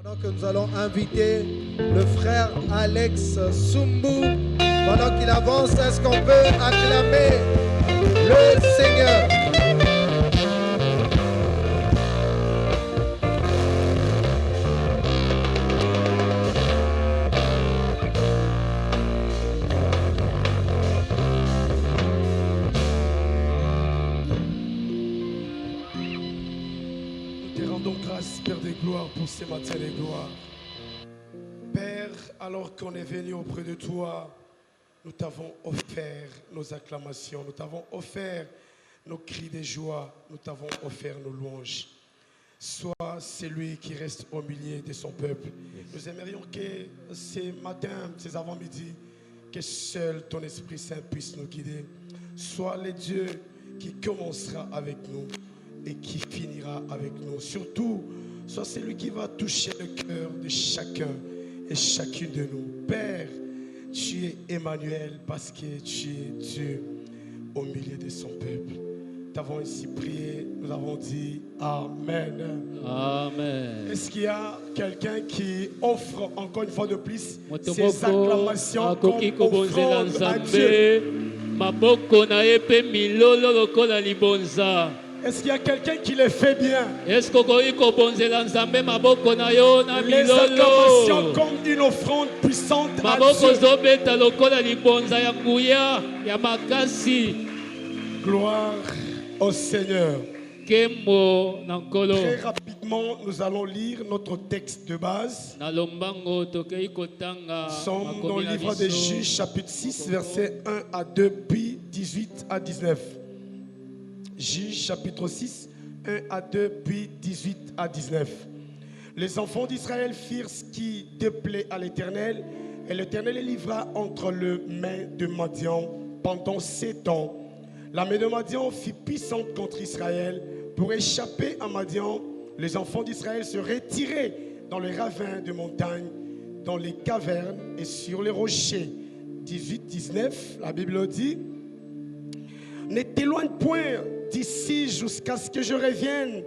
Pendant que nous allons inviter le frère Alex Sumbu, pendant qu'il avance, est-ce qu'on peut acclamer le Seigneur? Père des gloires, pour ce matin des gloires. Père, alors qu'on est venu auprès de toi, nous t'avons offert nos acclamations, nous t'avons offert nos cris de joie, nous t'avons offert nos louanges. Sois celui qui reste au milieu de son peuple. Nous aimerions que ces matins, ces avant-midi, que seul ton Esprit Saint puisse nous guider. Sois le Dieu qui commencera avec nous et qui finira avec nous. Surtout, sois celui qui va toucher le cœur de chacun et chacune de nous. Père, tu es Emmanuel parce que tu es Dieu au milieu de son peuple. Nous t'avons ainsi prié, nous avons dit Amen. Amen. Est-ce qu'il y a quelqu'un qui offre encore une fois de plus ses acclamations comme offrande à Dieu? Est-ce qu'il y a quelqu'un qui les fait bien? Les acclamations comme une offrande puissante à Dieu. Gloire au Seigneur. Très rapidement, nous allons lire notre texte de base. Nous sommes dans le livre des Juges, chapitre 6, versets 1 à 2, puis 18 à 19. Juges, chapitre 6, 1 à 2, puis 18 à 19. Les enfants d'Israël firent ce qui déplaît à l'Éternel, et l'Éternel les livra entre les mains de Madian pendant 7 ans. La main de Madian fut puissante contre Israël. Pour échapper à Madian, les enfants d'Israël se retiraient dans les ravins de montagne, dans les cavernes et sur les rochers. 18-19, la Bible dit: ne t'éloigne point d'ici jusqu'à ce que je revienne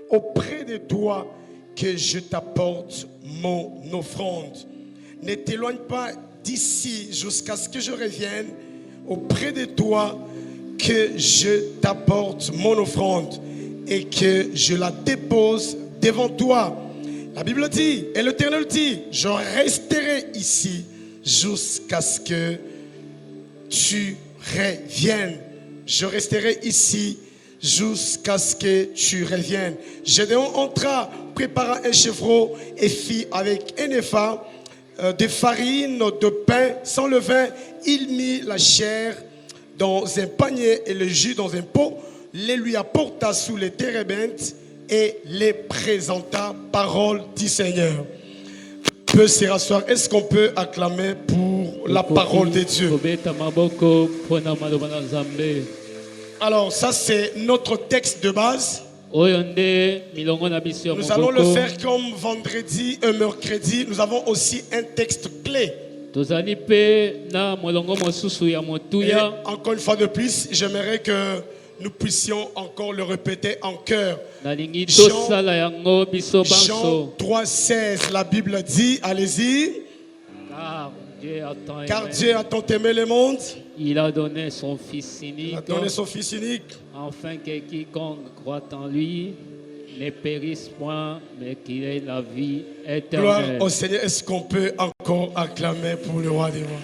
auprès de toi, que je t'apporte mon offrande. Ne t'éloigne pas d'ici jusqu'à ce que je revienne auprès de toi, que je t'apporte mon offrande et que je la dépose devant toi. La Bible dit, et l'Éternel dit: je resterai ici jusqu'à ce que tu reviennes. Je resterai ici jusqu'à ce que tu reviennes. Gédéon entra, prépara un chevreau et fit avec un épha de farine, de pain sans levain. Il mit la chair dans un panier et le jus dans un pot, les lui apporta sous les térébintes et les présenta. Parole du Seigneur. Peut se rasseoir. Est-ce qu'on peut acclamer pour la parole de Dieu? Alors ça, c'est notre texte de base. Nous allons le faire comme vendredi et mercredi. Nous avons aussi un texte clé. Et encore une fois de plus, j'aimerais que nous puissions encore le répéter en chœur. Jean 3,16, la Bible dit, allez-y. Car Dieu a tant aimé le monde. Il a donné son Fils unique. Il a donné son Fils unique. Afin que quiconque croit en lui ne périsse point, mais qu'il ait la vie éternelle. Gloire au Seigneur. Est-ce qu'on peut encore acclamer pour le roi des rois?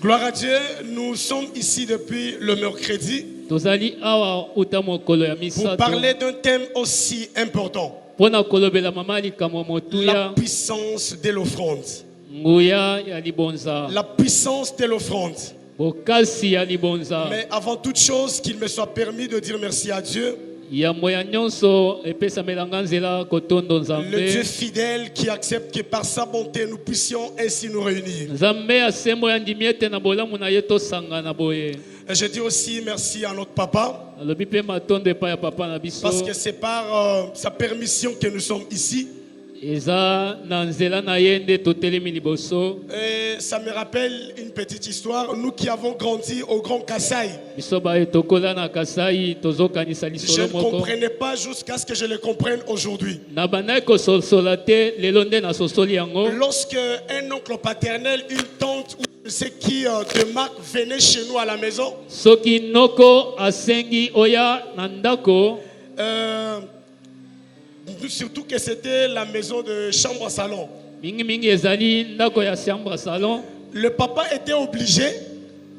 Gloire à Dieu. Nous sommes ici depuis le mercredi pour parler d'un thème aussi important: la puissance de l'offrande. La puissance de l'offrande. Mais avant toute chose, qu'il me soit permis de dire merci à Dieu, le Dieu fidèle qui accepte que par sa bonté nous puissions ainsi nous réunir. Et je dis aussi merci à notre papa, parce que c'est par sa permission que nous sommes ici. eza na nzela na ye nde totelemi liboso. Et ça me rappelle une petite histoire. Nous qui avons grandi au Grand Kasaï, Biso ba tokola na Kasai tozokanisa je lisolo ne moko. comprenais pas jusqu'à ce que je le comprenne aujourd'hui. Na bandaki kososola te lelo nde na sosoli yango. Lorsque un oncle paternel, une tante ou je ne sais qui de marque venait chez nous à la maison, Soki noko asengi oya na ndako, surtout que c'était la maison de chambre à salon, mingi mingi ezali ndako ya chambre salon. le papa était obligé,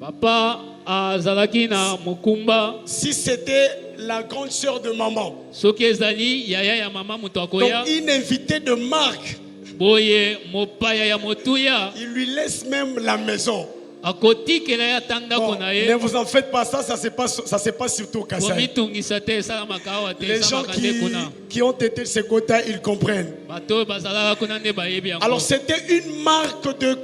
Papa azalaki na mokumba. si c'était la grande sœur de maman, Soki ezali yaya ya mama muto donc akoya. une invitée de marque, Boye mopaya ya motuya. il lui laisse même la maison. Akotikela ya tanda Bon, kona ne ye. vous en faites pas, ça se passe surtout au Kasaï. Bomitungisa te salamaka awa te Les gens salamaka te kuna. qui ont été de ce côté, ils comprennent. Bato bazalaka kuna nde bayebi yango. Alors c'était une marque de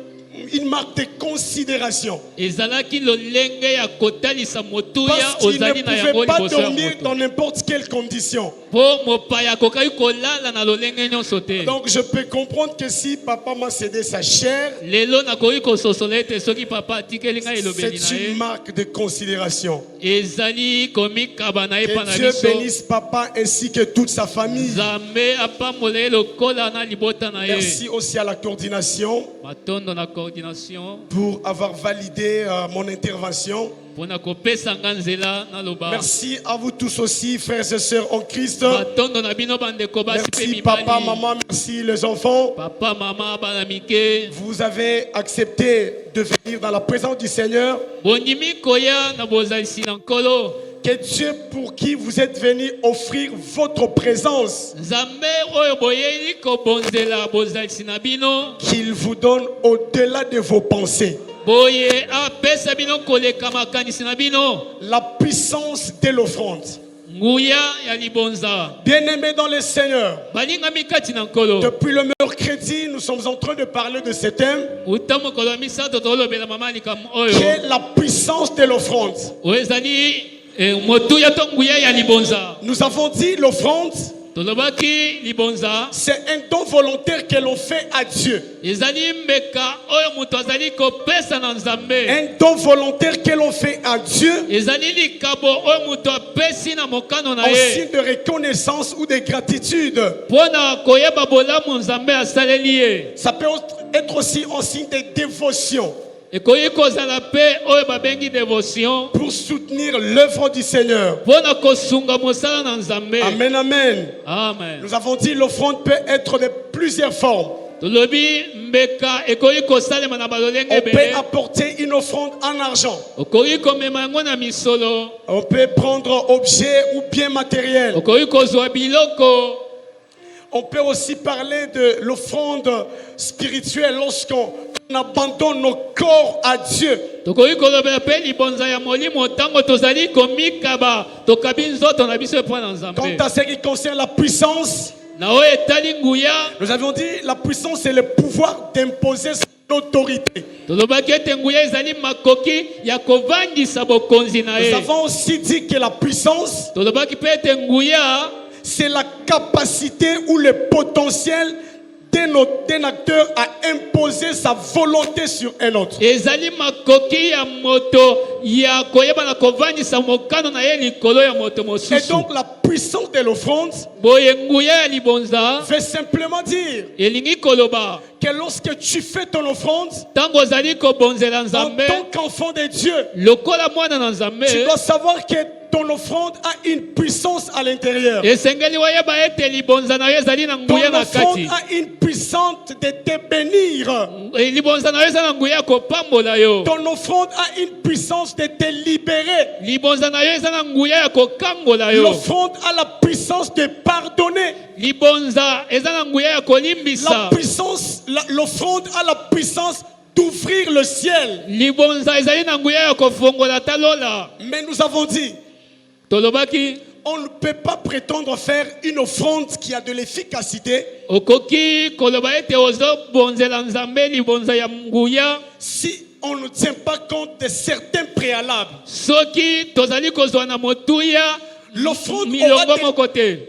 considération. Ezalaki lolenge ya kotalisa motuya Parce qu'il ozali ne na pouvait yango pas liboso ya dormir moto. dans n'importe quelle condition. Po mopaya akokai kolala na lolenge nyonso te. Donc je peux comprendre que si papa m'a cédé sa chair, Lelo nakoki kososola ete soki papa atikeli ngai elobeli c'est na une ye. marque de considération. Ezali komikaba na ye Que pa na Dieu biso. bénisse papa ainsi que toute sa famille. Nzambe apambola ye lokola na libota na ye. Merci aussi à la coordination Matondo na coordination pour avoir validé mon intervention. mpona kopesa nga nzela naloba. Merci à vous tous aussi, frères et sœurs en Christ. Matondo na bino bandeko basi pe Merci papa, mibali. maman, merci les enfants. Papa mama bana mike. Vous avez accepté de venir dans la présence du Seigneur. Bondimi koya na bozalisi na nkolo. Que Dieu pour qui vous êtes venus offrir votre présence, Nzambe oyo boyeli kobonzela bozalisi na bino. qu'il vous donne au-delà de vos pensées. Boye apesa bino koleka makanisi na bino. La puissance de l'offrande. Nguya ya libonza. Bien-aimés dans le Seigneur, Balingami kati na nkolo. depuis le mercredi, nous sommes en train de parler de ce thème, Uta mokolo ya misato tolobela mama likambo oyo. qui est la puissance de l'offrande. Oyo ezali motuya to nguya ya libonza. Nous avons dit l'offrande, Tolobaki libonza. c'est un don volontaire que l'on fait à Dieu. Ezali mbeka oyo mutu azali kopesa na Nzambe. Un don volontaire que l'on fait à Dieu Ezali likabo oyo mutu apesi na mokano na en ye. signe de reconnaissance ou de gratitude. Pona koyeba bolamu Nzambe asaleli ye. Ça peut être aussi en signe de dévotion Ekoyi kozala pe oyo babengi dévotion. pour soutenir l'œuvre du Seigneur. Pona kosunga mosala na Nzambe. Amen, amen. Amen. Nous avons dit l'offrande peut être de plusieurs formes. Tolobi mbeka ekoyi kosalema na balolenge On peut ebele. apporter une offrande en argent. Okoyi komema yango na misolo. On peut prendre objet ou bien matériel. Okoyi kozwa biloko. On peut aussi parler de l'offrande spirituelle lorsqu'on abandonne nos corps à Dieu. Tokoyi kolobela pe libonza ya molimo tango tozali komikaba tokabi nzoto na biso epo na Nzambe. Quant à ce qui concerne la puissance, Na oyo etali nguya. nous avions dit la puissance c'est le pouvoir d'imposer son autorité. Tolobaki ete nguya ezali makoki ya kovandisa bokonzi na Nous ye. avons aussi dit que la puissance Tolobaki pe ete nguya c'est la capacité ou le potentiel d'un acteur à imposer sa volonté sur un autre. ezali makoki ya moto ya koyeba na kovandisa mokano na ye likolo ya moto Et mosusu. donc la puissance de l'offrande Boye nguya ya libonza veut simplement dire elingi koloba que lorsque tu fais ton offrande tango ozali kobonzela en Nzambe tant qu'enfant de Dieu, lokola mwana na Nzambe. tu dois savoir que ton offrande a une puissance à l'intérieur. Esengeli wayeba ete libonza na yo ezali na Ton nguya na offrande kati. a une puissance de te bénir. Libonza na yo eza na nguya ya kopambola yo. Ton offrande a une puissance de te libérer. Libonza na yo eza na nguya ya kokangola yo. L'offrande a la puissance de pardonner. Libonza eza na nguya ya kolimbisa. L'offrande a la puissance d'ouvrir le ciel. Libonza ezali na nguya ya kofongola talola. Mais nous avons dit, Tolobaki on ne peut pas prétendre faire une offrande qui a de l'efficacité okoki koloba ete ozobonzela Nzambe libonza ya nguya si on ne tient pas compte de certains préalables. soki tozali kozwa na motuya L'offrande milongo aura, moko te.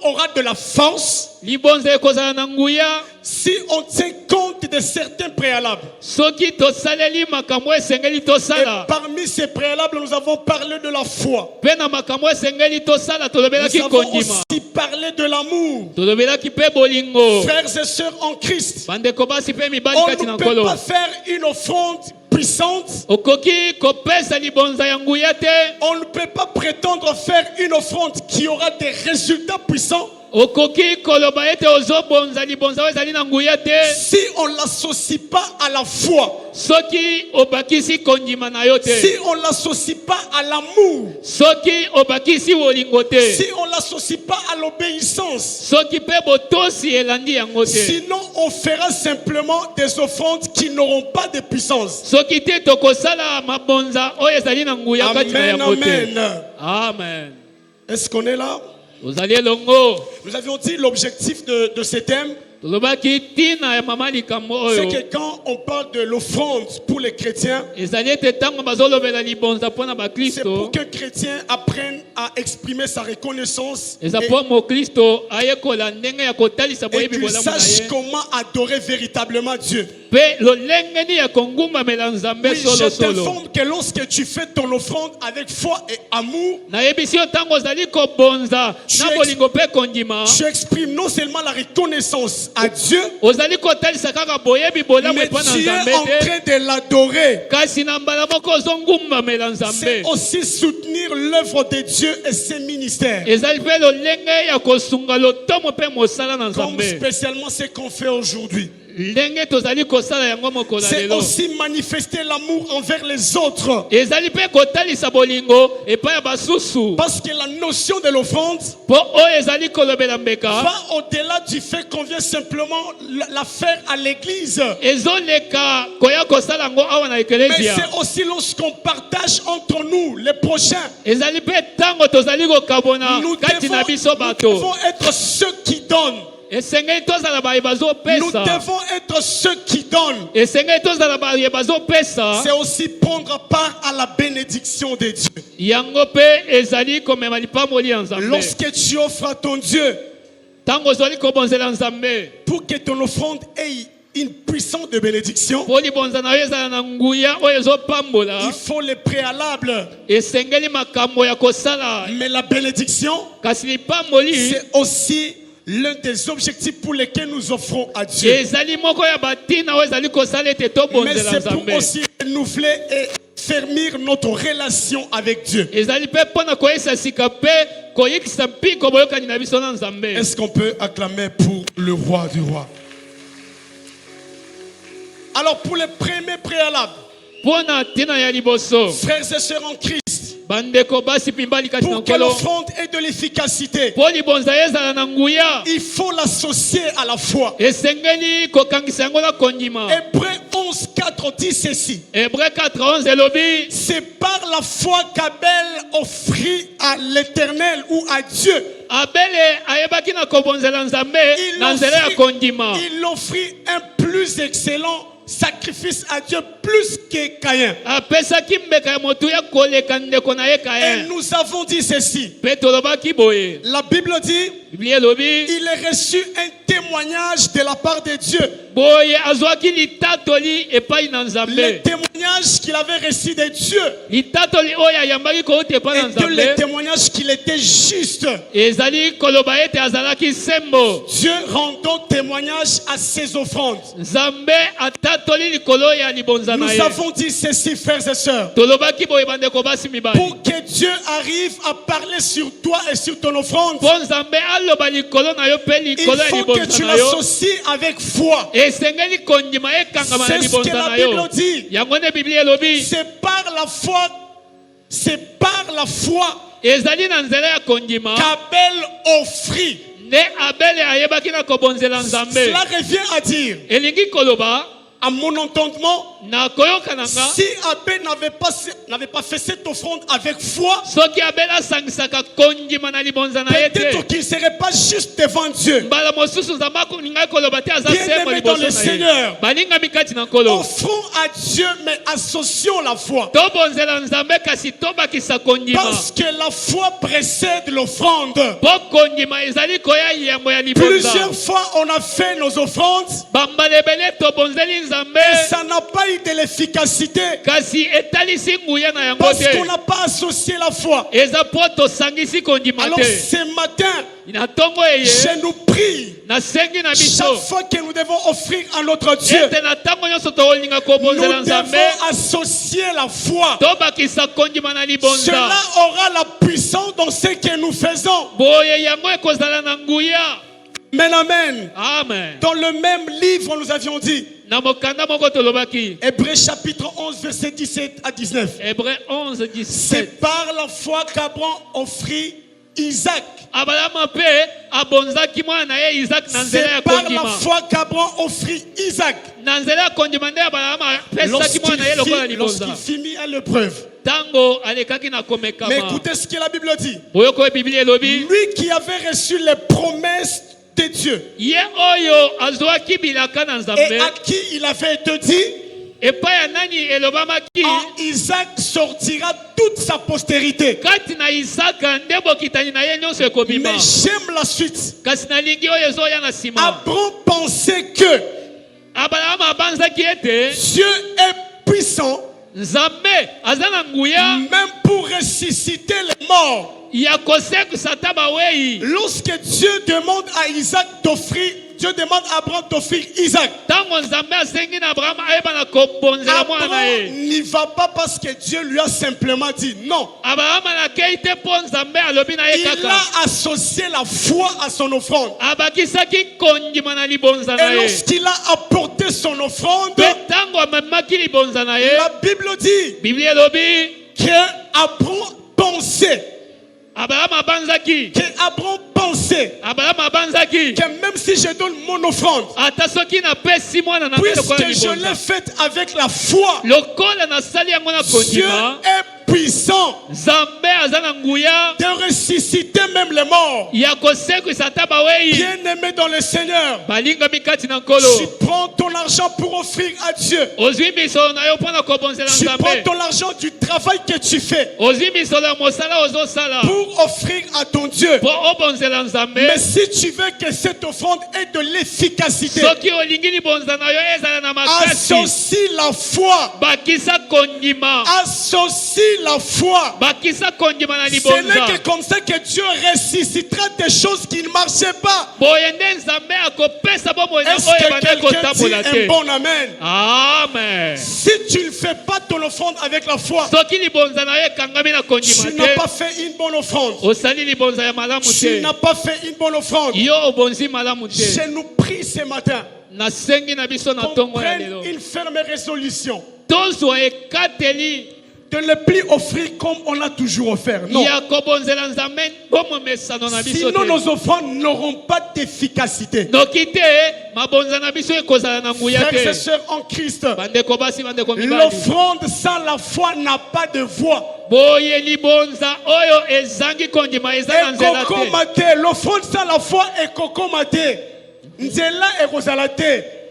aura de la force Libonza ekozala na nguya si on tient compte de certains préalables. soki tosaleli makambo esengeli Et tosala. parmi ces préalables, nous avons parlé de la foi. Mpe na makambo esengeli tosala Nous tolobelaki avons kondima. aussi parlé de l'amour. Tolobelaki mpe bolingo. Frères et sœurs en Christ, Bandeko basi mpe mibali on kati ne na peut nkolo. pas faire une offrande puissante. Okoki kopesa libonza ya nguya te. On ne peut pas prétendre faire une offrande qui aura des résultats puissants Okoki koloba ete ozobonza libonza oyo ezali na nguya te. si on ne l'associe pas à la foi, Soki obakisi kondima na yo te. si on ne l'associe pas à l'amour, Soki obakisi bolingo te. si on ne l'associe pas à l'obéissance. Soki mpe botosi elandi yango te. Sinon, on fera simplement des offrandes qui n'auront pas de puissance. Soki te tokosala mabonza oyo ezali na nguya kati na Amen, yango te. amen. Amen. Est-ce qu'on est là? Ozali elongo. Nous avions dit l'objectif de ce thème, Tolobaki tina ya mama likambo c'est oyo. que quand on parle de l'offrande pour les chrétiens, Ezali ete ntango bazolobela libonza mpo na c'est bakristo. pour qu'un chrétien apprenne à exprimer sa reconnaissance Eza mpo mokristo ayekola ndenge ya kotalisa et boyebi qu'il bolamu na sache ye. comment adorer véritablement Dieu. Mpe lolenge nini ya kongumbamela nzambe Oui, je solosolo. t'informe que lorsque tu fais ton offrande avec foi et amour, Nayebisi yo ntango ozali kobonza na bolingo mpe kondima. tu exprimes non seulement la reconnaissance à Dieu, Ozali kotalisa kaka boyebi bolamu mais epa na tu es nzambe en te. train de l'adorer. Kasi na mbala moko ozongumbamela nzambe. C'est aussi soutenir l'œuvre de Dieu et ses ministères. Ezali mpe lolenge ya kosunga lotomo mpe mosala na Comme nzambe. spécialement ce qu'on fait aujourd'hui. Ndenge tozali kosala yango mokolo C'est lelo. aussi manifester l'amour envers les autres. Ezali mpe kotalisa bolingo epai ya basusu. Parce que la notion de l'offrande Po oyo ezali kolobela mbeka. va au-delà du fait qu'on vient simplement la faire à l'église. Ezoleka koya kosala yango awa na Mais ekelezia. c'est aussi lorsqu'on partage entre nous, les prochains. Ezali mpe ntango tozali kokabona Nous kati na biso devons bato. être ceux qui donnent. Esengeli tozala baye Nous bazopesa. devons être ceux qui donnent. Esengeli tozala baye bazopesa. C'est aussi prendre part à la bénédiction de Dieu. Yango mpe ezali komema lipamoli ya nzambe. Lorsque tu offres à ton Dieu, Ntango ozali kobonzela nzambe. pour que ton offrande ait une puissance de bénédiction, Po libonza na yo ezala na nguya oyo ezopambola. il faut les préalables. Esengeli makambo ya kosala. Mais la bénédiction, Kasi lipamoli c'est aussi l'un des objectifs pour lesquels nous offrons à Dieu. ezali moko ya batina oyo ezali kosala ete Mais tobonzela c'est pour nzambe. aussi renouveler et fermir notre relation avec Dieu. Ezali mpe mpo na koyesa sika mpe koyekisa mpiko boyokani na biso na nzambe. Est-ce qu'on peut acclamer pour le roi du roi? Alors pour les premiers préalables, Mpo na ntina ya liboso. frères et sœurs en Christ, Bandeko basi pimbali kati na pour que nkolo. l'offrande ait de l'efficacité, Mpo libonza ezala na nguya. il faut l'associer à la foi. Esengeli kokangisa yango na kondima. Hébreux 11, 4 dit ceci. Hébreu 4:11 elobi. C'est par la foi qu'Abel offrit à l'Éternel ou à Dieu. Abele ayebaki na kobonzela nzambe na nzela ya kondima. Il offrit un plus excellent sacrifice à Dieu plus que Caïn. Apesaki mbeka ya motu ya koleka ndeko na ye Et Kain. nous avons dit ceci. Mpe tolobaki boye. La Bible dit, Biblia elobi. il est reçu un témoignage de la part de Dieu. Boye azwaki litatoli epai na Le nzambe. témoignage qu'il avait reçu de Dieu. Litatoli oyo ayambaki kouta epai na Et de le nzambe. témoignage qu'il était juste. Ezali koloba ete azalaki sembo. Dieu rend donc témoignage à ses offrandes. Nzambe atatoli likolo ya libonza na Nous ye. avons dit ceci, frères et sœurs. Tolobaki boye bandeko basi mibali. Pour que Dieu arrive à parler sur toi et sur ton offrande, Po nzambe aloba likolo na yo pe il likolo ya faut que libonza tu na yo. l'associes avec foi. Esengeli kondima ekangama na C'est ce que libonza la na yo. Bible dit. Yango nde Biblia elobi. C'est par la foi Ezali na nzela ya kondima. qu'Abel offrit. Nde Abele ayebaki na kobonzela nzambe. Cela revient à dire, Elingi koloba. à mon entendement, na koyoka nanga si Abel n'avait pas fait cette offrande avec foi, soki Abel asangisaka kondima na libonza na ye te peut-être qu'il ne serait pas juste devant Dieu. mbala mosusu nzambe akoningai koloba te aza Bien-aimé semo dans liboso le na Seigneur. ye balingami kati na nkolo Offrons à Dieu, mais associons la foi. tobonzela nzambe kasi tobakisa kondima Parce que la foi précède l'offrande. po kondima ezali koya yambo ya libonza Plusieurs fois, on a fait nos offrandes bambala ebele tobonzeli nzambe et ça n'a pas eu de l'efficacité kasi etalisi nguya na yango parce te qu'on n'a pas associé la foi. eza po tosangisi kondima Alors te ce matin, na ntongo eye je nous prie, nasengi na biso chaque fois que nous devons offrir à notre Dieu, ete na ntango nyonso tokolinga nous kobonzela nzambe devons associer la foi. tobakisa kondima na libonza Cela aura la puissance dans ce que nous faisons. boye yango ekozala na nguya Amen, amen. amen Dans le même livre, nous avions dit, na mokanda moko tolobaki Hébreux chapitre 11, versets 17 à 19. Hébreux 11 17 C'est par la foi qu'Abraham offrit Isaac. abalama mpe abonzaki mwana na ye Isaac na nzela ya C'est par la kondima foi qu'Abraham offrit Isaac. na nzela ya kondima nde abalama apesaki mwana na ye lokola libonza Lorsqu'il fut mis à l'épreuve. ntango alekaki na Mais komekama écoutez ce que la Bible dit. boyoko oyo biblia elobi Lui qui avait reçu les promesses de Dieu ye oyo azwaki bilaka na et nzambe à qui il avait été dit, epai ya nani elobamaki en Isaac sortira toute sa postérité. kati na isaka nde bokitani na ye nyonso ekobima Mais j'aime la suite. kasi nalingi oyo ezoya na nsima Abraham pensait que abalama abanzaki ete Dieu est puissant nzambe aza na nguya même pour ressusciter les morts. ya kosekisa ata bawei Lorsque Dieu demande à Isaac d'offrir, Dieu demande à Abraham d'offrir Isaac. ntango nzambe asengi na abrahama ayeba na kobonzela mwana na ye Abraham n'y va pas parce que Dieu lui a simplement dit non. abrahama nakei te mpo nzambe alobi na ye Il kaka a associé la foi à son offrande. abakisaki kondima na libonza na Et ye lorsqu'il a apporté son offrande, mpe ntango amemaki libonza na ye la Bible dit biblia elobi que Abraham pensait, abrahama abanzaki Abraham pensait que même si je donne mon offrande, ata soki napesi mwana na ngai lokola puisque je libonza l'ai faite avec la foi, lokola nasali yango na Dieu kondima est puissant nzambe aza na nguya de ressusciter même les morts. ya kosekwisa ata bawei Bien-aimé dans le Seigneur, balingami kati na nkolo tu prends ton argent pour offrir à Dieu. ozwi misolo na yo mpo na kobonzela Tu prends nzambe ton argent du travail que tu fais ozwi misolo ya mosala ozosala pour offrir à ton Dieu. mpo obonzela nzambe Mais si tu veux que cette offrande ait de l'efficacité, soki olingi libonza na yo ezala na makasi associe la foi. bakisa kondima Associe la foi. bakisa kondima na Ce n'est libonza que comme ça que Dieu ressuscitera des choses qui ne marchaient pas. boye nde nzambe akopesa bomoi na Est-ce oyo que ebandaki quelqu'un dit kotambola un te bon amen? amen Si tu ne fais pas ton offrande avec la foi, soki libonza na yo ekangami na kondima tu n'as te pas fait une bonne offrande. osali libonza ya malamu Tu te n'as pas fait une bonne offrande. yo obonzi malamu te Je nous prie ce matin nasengi na biso na qu'on ntongo ya prenne lelo une ferme résolution tozwa ekateli de ne plus offrir comme on a toujours offert. Non. ya kobonzela nzambe bomomesano na biso Sinon, te nos offrandes n'auront pas d'efficacité. noki te mabonza na biso ekozala na nguya Frères et te sœurs en Christ, bandeko basi bandeko mibali l'offrande sans la foi n'a pas de voix. boye libonza oyo ezangi kondima eza na nzela Et coco te maté, l'offrande sans la foi est coco maté. Nzela et rosalate.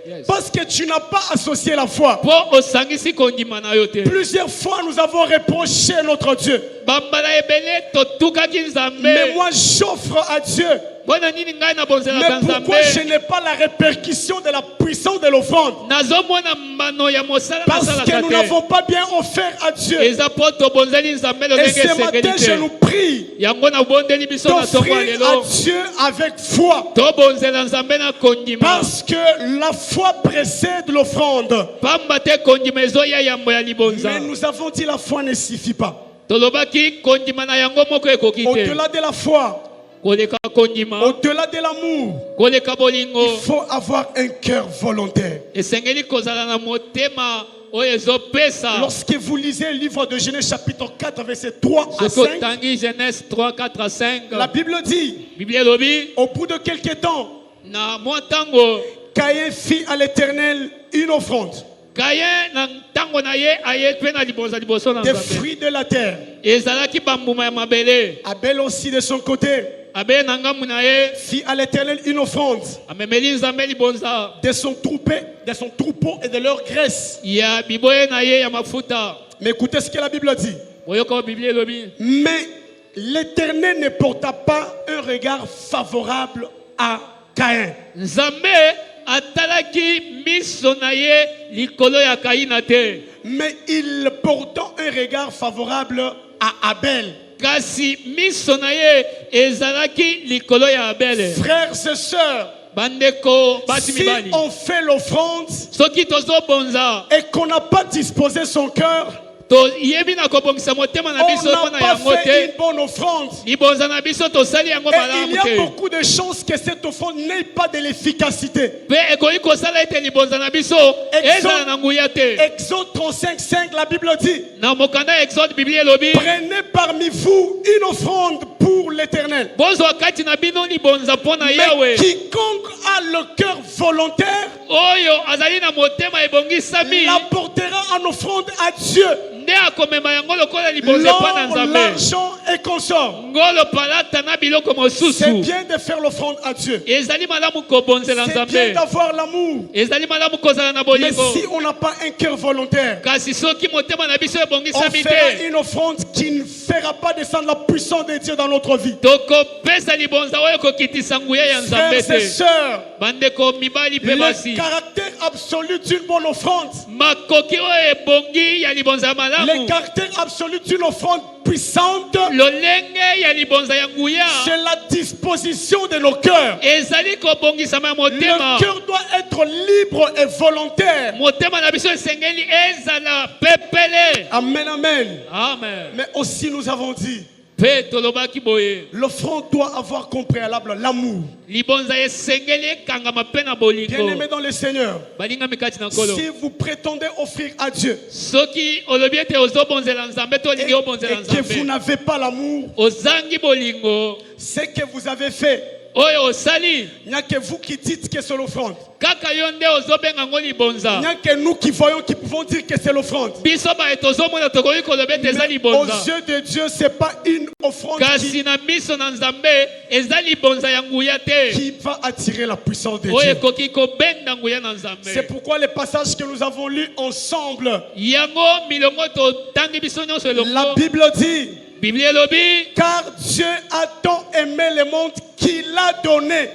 Yes. Parce que tu n'as pas associé la foi. mpo osangisi kondima na yo te Plusieurs fois, nous avons reproché notre Dieu. bambala ebele totukaki Mais nzambe moi, j'offre à Dieu. mpona nini ngai nabonzelaka Mais pourquoi je nzambe n'ai pas la répercussion de la puissance de l'offrande? nazomona mbano ya mosala Parce que nasalaka nous te n'avons pas bien offert à Dieu. eza mpo tobonzeli nzambe Et lolenge ce matin, esengeli je te nous prie yango nabondeli biso na ntongo ya d'offrir à lelo Dieu avec foi. tobonzela nzambe na kondima Parce que la foi précède l'offrande. pamba te kondima ezoya yambo ya libonza Mais nous avons dit la foi ne suffit pas. tolobaki kondima na yango moko ekoki te Au-delà de la foi, koleka kondima au-delà de l'amour, koleka bolingo il faut avoir un cœur volontaire. esengeli kozala na motema oyo ezopesa Lorsque vous lisez le livre de Genèse chapitre 4, verset 3 à soki 5, otangi genèse 3 4 à 5 la Bible dit, biblia elobi au bout de quelques temps, na mwa ntango Caïn fit à l'Éternel une offrande Caïn na ntango na ye aye pe na liboza liboso na des Nzambe. fruits de la terre. Ezalaki bambuma ya mabele. Abel aussi de son côté Abe na ngambu na ye fit à l'Éternel une offrande amemeli Nzambe libonza de son troupeau et de leur graisse. ya biboye na ye ya mafuta. Mais écoutez ce que la Bible dit. Boyoka Biblia elobi. Mais l'Éternel ne porta pas un regard favorable à Caïn. Nzambe atalaki miso na ye likolo ya Kaina te. Mais il porta un regard favorable à Abel. Kasi miso na ye ezalaki likolo ya Abele. Frères et sœurs, Bandeko basi si mibali. on fait l'offrande Soki tozobonza et qu'on n'a pas disposé son cœur, to yebi na kobongisa motema na on biso n'a mpona pas yango fait une te. bonne offrande. Libonza na biso tosali yango Et il malamu y a te. beaucoup de chances que cette offrande n'ait pas de l'efficacité. Pe ekoki kosala ete libonza na biso ezala na nguya te. Exode 35:5, la Bible dit, Na mokanda Exode Biblia elobi prenez parmi vous une offrande pour l'Éternel. bozwa kati na bino libonza mpona Mais Yawe. quiconque a le cœur volontaire Oyo azali na motema ebongisami l'apportera en offrande à Dieu. nde akomema yango lokola libonza L'or, mpo na Nzambe. l'argent et consort. Ngolo palata na biloko C'est mosusu. bien de faire l'offrande à Dieu. Ezali malamu kobonzela C'est bien Nzambe. d'avoir l'amour. Ezali malamu kozala na Mais bolingo. si on n'a pas un cœur volontaire, Kasi soki motema na biso on ebongisami fera te, une offrande qui ne fera pas descendre la puissance de Dieu dans notre vie. tokopesa libonza oyo kokitisa nguya ya Nzambe Frères et te. sœurs, Bandeko mibali pe basi. le caractère absolu d'une bonne offrande, Makoki oyo ebongi ya libonza ya le malamu. caractère absolu d'une offrande puissante, Lolenge ya libonza ya nguya. c'est la disposition de nos cœurs. Ezali kobongisama ya motema. Le cœur doit être libre et volontaire. Motema na biso esengeli ezala pepele. Amen, amen. Amen. Mais aussi nous avons dit, Pe tolobaki boye. l'offrande doit avoir comme préalable l'amour. Libonza esengeli ekangama pe na bolingo. Bien-aimés dans le Seigneur, Balingami kati na nkolo. si vous prétendez offrir à Dieu Soki olobi ete ozobonzela Nzambe to et, olingi obonzela et que vous Nzambe. n'avez pas l'amour, Ozangi bolingo. ce que vous avez fait, Oyo osali. il n'y a que vous qui dites que c'est l'offrande. Kaka yo nde ozobenga ngo Il n'y libonza. a que nous qui voyons qui pouvons dire que c'est l'offrande. Biso ba tozomona tokoki kolobi ete eza Aux libonza. yeux de Dieu, c'est pas une offrande Kasi na miso na Nzambe eza libonza ya nguya te. qui va attirer la puissance de Oyo Dieu. ekoki kobenda nguya na C'est Nzambe. pourquoi les passages que nous avons lus ensemble, Yango milongo totangi biso nyonso la elongo. Bible dit, Biblia elobi car Dieu a tant aimé le monde qu'il a donné.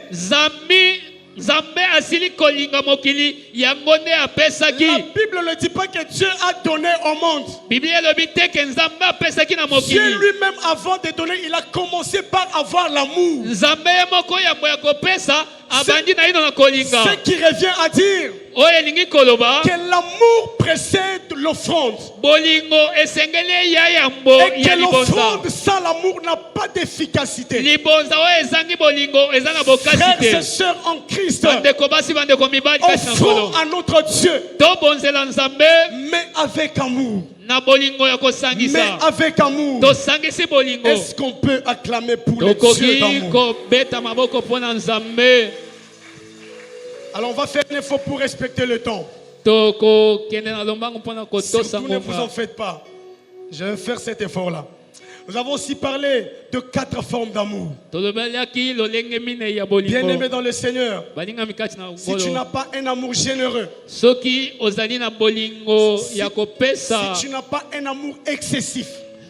Nzambe asili kolinga mokili yango nde apesaki. La Bible ne dit pas que Dieu a donné au monde. Biblia elobi te ke Nzambe apesaki na Dieu mokili. lui-même, avant de donner, il a commencé par avoir l'amour. Nzambe ye moko yambo ya kopesa abandi na ino na kolinga. Ce qui revient à dire Oyo elingi koloba que l'amour précède l'offrande. bolingo esengeli ya yambo Et que ya libonza. l'offrande sans l'amour n'a pas d'efficacité. Libonza oyo ezangi bolingo eza na bokasi Frères et te. sœurs en Christ, Bandeko basi bandeko mibali kasi na offrons nkolo. à notre Dieu, Tobonzela Nzambe mais avec amour. na bolingo ya Mais kosangisa. avec amour. Tosangisi bolingo. Est-ce qu'on peut acclamer pour le Dieu Tokoki d'amour? kobeta maboko mpona Nzambe. Alors on va faire un effort pour respecter le temps. Tokokende na lombango mpona kotosa Surtout ne vous en ngomba. faites pas. Je vais faire cet effort-là. Nous avons aussi parlé de 4 formes d'amour. Tolobelaki lolenge mine ya bolingo. Bien-aimés dans le Seigneur, Balingami kati na si tu n'as ngolo. pas un amour généreux, Soki ozali na bolingo ya kopesa. si tu n'as pas un amour excessif,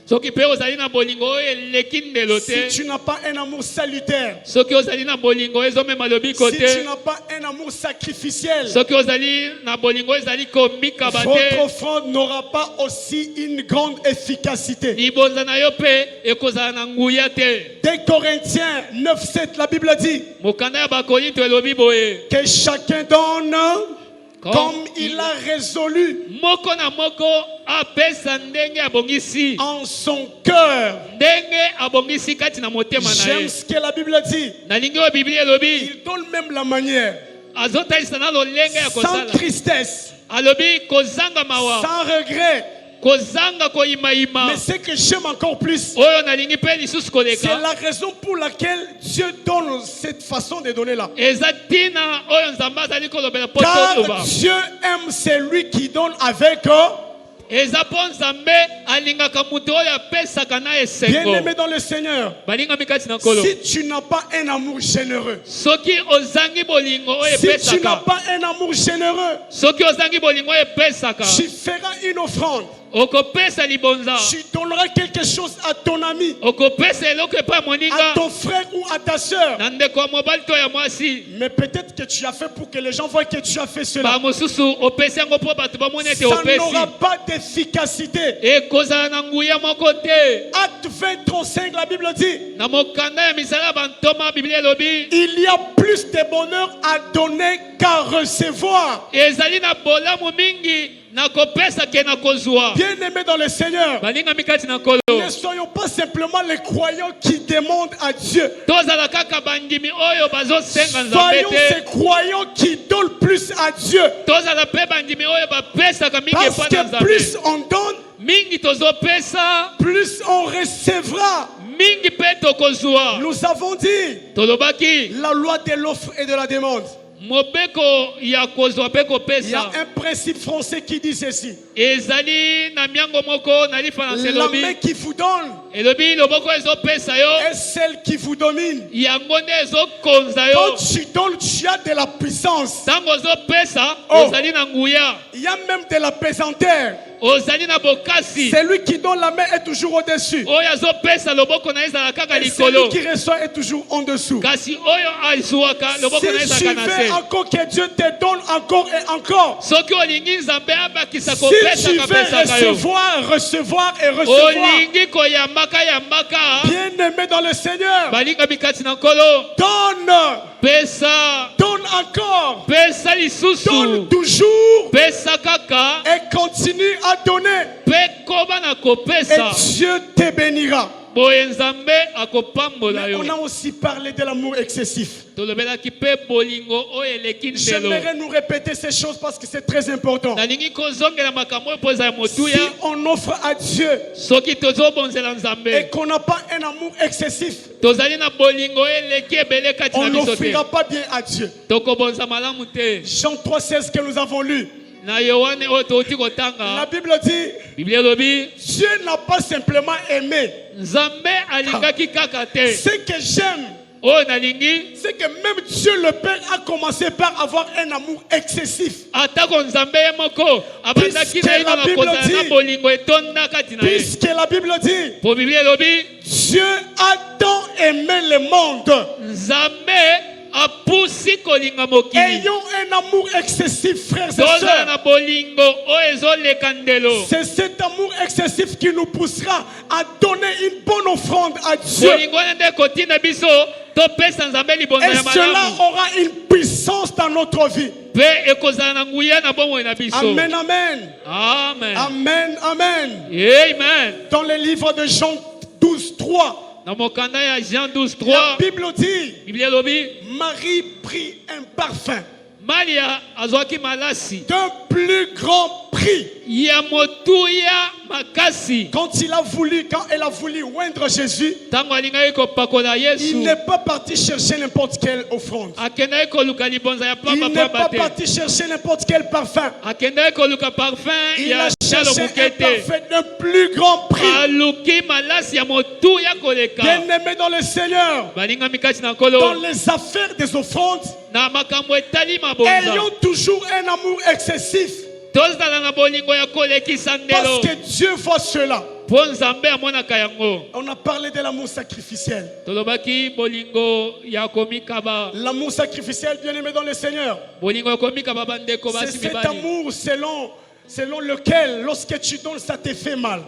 Soki pe ozali na bolingo oyo eleki ndelo si te. tu n'as pas un amour salutaire, Soki ozali na bolingo ezomema lobiko si tu te. n'as pas un amour sacrificiel, Soki ozali na bolingo ezali komikaba votre te. offrande n'aura pas aussi une grande efficacité. Libonza na yo pe ekozala na nguya te. 2 Corinthiens 9:7, la Bible dit Mokanda ya bakorinto elobi boye. que chacun donne comme il a résolu Moko na moko apesa ndenge abongisi. en son cœur. Ndenge abongisi kati na motema na J'aime ye. ce que la Bible dit. Nalingi oyo Biblia elobi. Il donne même la manière, Azotalisa na lolenge ya sans kosala. tristesse, Alobi kozanga mawa. sans regret, Mais ce que j'aime encore plus, c'est la raison pour laquelle Dieu donne cette façon de donner là. Car Dieu aime celui qui donne avec bien-aimé dans le Seigneur. Si tu n'as pas un amour généreux, si tu n'as pas un amour généreux, tu feras une offrande, tu donneras quelque chose à ton ami, à ton frère ou à ta soeur. Mais peut-être que tu as fait pour que les gens voient que tu as fait cela. Ça n'aura pas d'efficacité. Acte 20:35, la Bible dit, il y a plus de bonheur à donner qu'à recevoir. Bien-aimés dans le Seigneur, ne soyons pas simplement les croyants qui demandent à Dieu. Soyons ces croyants qui donnent plus à Dieu. Parce que plus on donne, plus on recevra. Nous avons dit la loi de l'offre et de la demande. Il y a un principe français qui dit ceci: la main qui vous donne est celle qui vous domine. Quand tu donnes, tu as de la puissance. Il y a même de la pesanteur. Celui qui donne la main est toujours au-dessus. Et celui qui reçoit est toujours en dessous. Si tu veux encore que Dieu te donne encore et encore, si tu veux recevoir et recevoir, bien-aimé dans le Seigneur, donne encore, donne toujours, et continue à donner, et Dieu te bénira. Mais on a aussi parlé de l'amour excessif. J'aimerais nous répéter ces choses parce que c'est très important. Si on offre à Dieu et qu'on n'a pas un amour excessif, on n'offrira pas bien à Dieu. Jean 3,16 que nous avons lu. La Bible dit, Dieu n'a pas simplement aimé. Ce que j'aime, c'est que même Dieu le Père a commencé par avoir un amour excessif. Puisque la Bible dit, Dieu a tant aimé le monde, ayons un amour excessif, frères et sœurs. C'est cet amour excessif qui nous poussera à donner une bonne offrande à Dieu. Et cela aura une puissance dans notre vie. Amen, amen. Amen, amen. Dans le livre de Jean 12:3, la Bible dit, Marie prit un parfum d'un plus grand prix. Quand elle a voulu oindre Jésus, il n'est pas parti chercher n'importe quelle offrande. Il n'est pas parti chercher n'importe quel parfum. Il a cherché un parfum d'un plus grand prix. Bien-aimé dans le Seigneur, dans les affaires des offrandes, ayons toujours un amour excessif. Parce que Dieu voit cela. On a parlé de l'amour sacrificiel. L'amour sacrificiel, bien aimé dans le Seigneur, c'est cet amour selon lequel, lorsque tu donnes, ça te fait mal.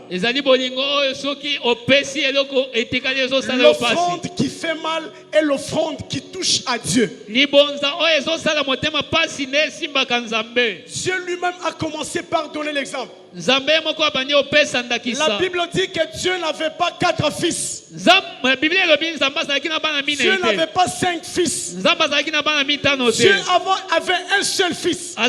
L'offrande qui fait mal est l'offrande qui touche à Dieu. Dieu lui-même a commencé par donner l'exemple. La Bible dit que Dieu n'avait pas 4 fils. Dieu n'avait pas 5 fils. Dieu avait un seul fils. Et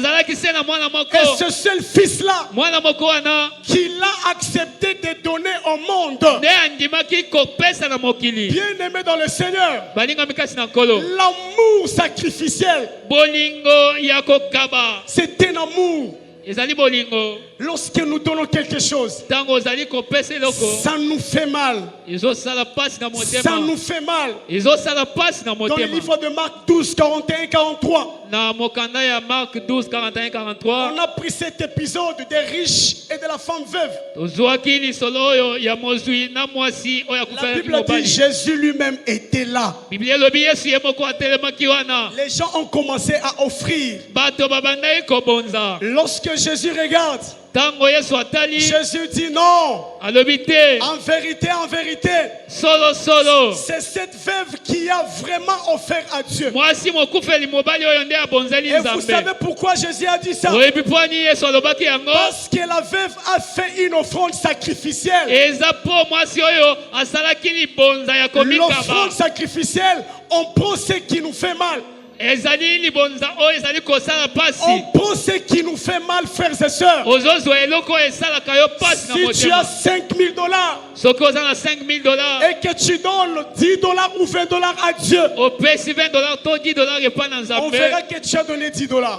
ce seul fils fils-là mwana moko wana qu'il a accepté de donner au monde. nde andimaki kopesa na mokili. Bien-aimé dans le Seigneur, Balingami kasi na nkolo. l'amour sacrificiel, Bolingo ya kokaba c'est un amour. ezali bolingo. Lorsque nous donnons quelque chose, Tango ozali kopesa eloko ça nous fait mal. ezosala pasi na Ça motema. nous fait mal. Ezosala pasi na Dans le motema. livre de Marc 12, 41, 43, Na mokanda ya Marc 12 41 43 on a pris cet épisode des riches et de la femme veuve. tozwaki lisolo oyo ya mozwi na mwasi oyo La akufaki Bible dit mobali. Jésus lui-même était là. Biblia elobi Yesu ye moko atelemaki wana. Les gens ont commencé à offrir. Bato babandaki kobonza. Lorsque Jésus regarde, Tango Yesu atali Jésus dit non. alobi te En vérité, solo solo c'est cette veuve qui a vraiment offert à Dieu. mwasi mokufeli mobali oyo nde abonzeli Et vous savez Nzambe. pourquoi Jésus a dit ça? Oyebi mpo ani Yesu alobaki yango? Parce que la veuve a fait une offrande sacrificielle. Eza mpo mwasi oyo asalaki libonza ya komikaba. L'offrande sacrificielle, on prend ce qui nous fait mal. Ezali libonza oyo ezali kosala pasi. On prend ce qui nous fait mal, frères et sœurs. Ozozwa eloko oyo esalaka yo pasi na Si tu as motema. 5 000 $, Soki oza na $5,000 et que tu donnes 10 $ ou 20 $ à Dieu, opesi $20 to $10 epa na on Nzambe, verra que tu as donné 10 $.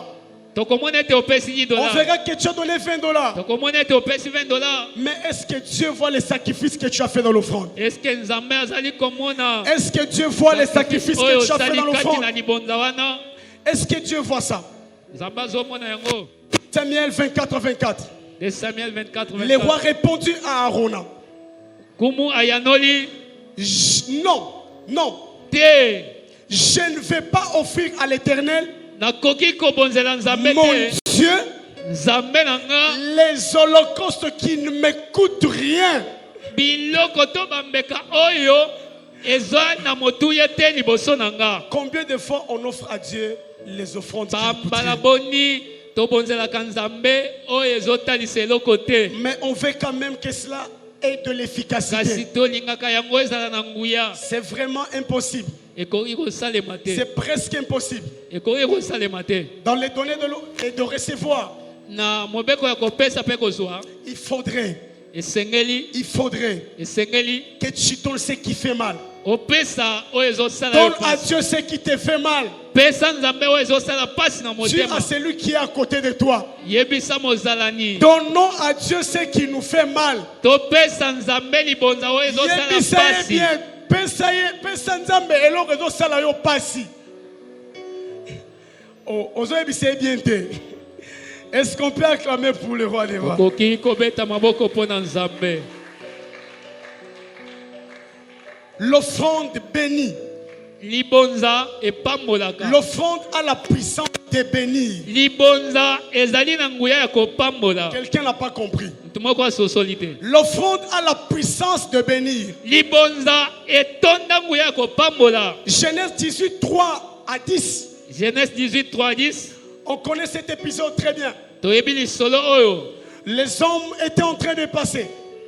tokomona ete opesi On $10. verra que tu as donné 20 $. Tokomona ete opesi $20. Mais est-ce que Dieu voit les sacrifices que tu as fait dans l'offrande? Eske Nzambe azali komona Est-ce que Dieu voit les sacrifices oyo que tu as fait osali dans kati l'offrande? na libonza wana? Est-ce que Dieu voit ça? Nzambe azomona yango. Samuel 24, 24. De Samuel 24 Le roi 24. répondit à Aaron, Kumu ayanoli non, te je ne vais pas offrir à l'Éternel, nakoki kobonzela Nzambe mon te. Dieu, Nzambe nanga les holocaustes qui ne me coûtent rien. biloko to bambeka oyo eza na motuya te liboso nanga. Combien de fois on offre à Dieu les offrandes qui nous coûtent Bambala rien? boni tobonzelaka Nzambe oyo ezotalisa eloko te. Mais on veut quand même que cela ait de Kasi l'efficacité. tolingaka yango ezala na nguya. C'est vraiment impossible. Ekoki kosalema te. C'est presque impossible. Ekoki kosalema te. Dans les données de l'eau et de recevoir, Na mobeko ya kopesa mpe kozwa il faudrait esengeli que tu donnes ce qui fait mal. opesa oyo ezosala yo Donne à pasi. Dieu ce qui te fait mal. Pesa Nzambe oyo ezosala pasi na Dis à motema. celui qui est à côté de toi. Yebisa mozalani. Donnons à Dieu ce qui nous fait mal. Topesa Nzambe libonza oyo ezosala Yebisa ye pasi. bien. Pesa Nzambe eloko ezosala yo pasi. Oh, ozoyebisa ye bien te. Est-ce qu'on peut acclamer pour le roi des rois? Okoki kobeta maboko mpo na Nzambe. L'offrande bénie. Libonza epambolaka. L'offrande a la puissance de bénir. Libonza ezali na nguya ya kopambola. Quelqu'un n'a pas compris. Mutu moko asosoli te. L'offrande a la puissance de bénir. Libonza etonda nguya ya kopambola. Genèse 18, 3 à 10. Genèse 18 3 10. On connaît cet épisode très bien. Toyebi lisolo oyo. Les hommes étaient en train de passer.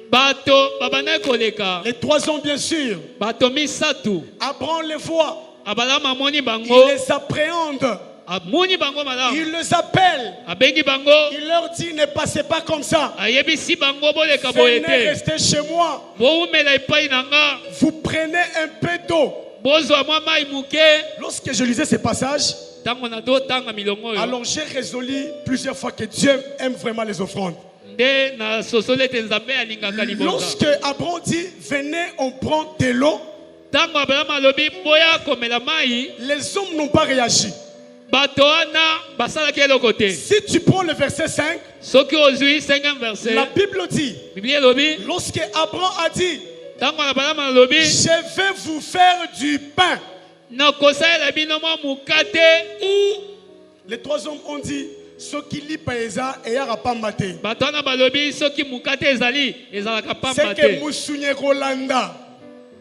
Bato babana koleka. Les 3 hommes, bien sûr. Bato misatu. Abraham les voit. Abalama amoni Il bango. les appréhende. Amoni bango malamu. Il les appelle. Abengi bango. Il leur dit, ne passez pas comme ça. Ayebisi bango boleka boye Venez te. rester chez moi. Boumela epai nanga. Vous prenez un peu d'eau. Bozwa mwa mai muke. Lorsque je lisais ces passages, Tango na do tanga milongo oyo. alors j'ai résolu plusieurs fois que Dieu aime vraiment les offrandes. Nde na sosole te Nzambe alingaka libonza. Lorsque Abraham dit, venez, on prend de l'eau, Tango Abraham alobi boya komela mai. les hommes n'ont pas réagi. Bato wana basalaki eloko te. Si tu prends le verset 5, Soki ozwi 5e verset. la Bible dit, Biblia elobi. lorsque Abraham a dit, Tango Abraham alobi. je vais vous faire du pain, Nakosalela bino mwa mukate. les 3 hommes ont dit, ce qui lit paisa et yara pambate. Bato wana balobi soki mukate ezali ezalaka pamba C'est que te. Moussounye Rolanda.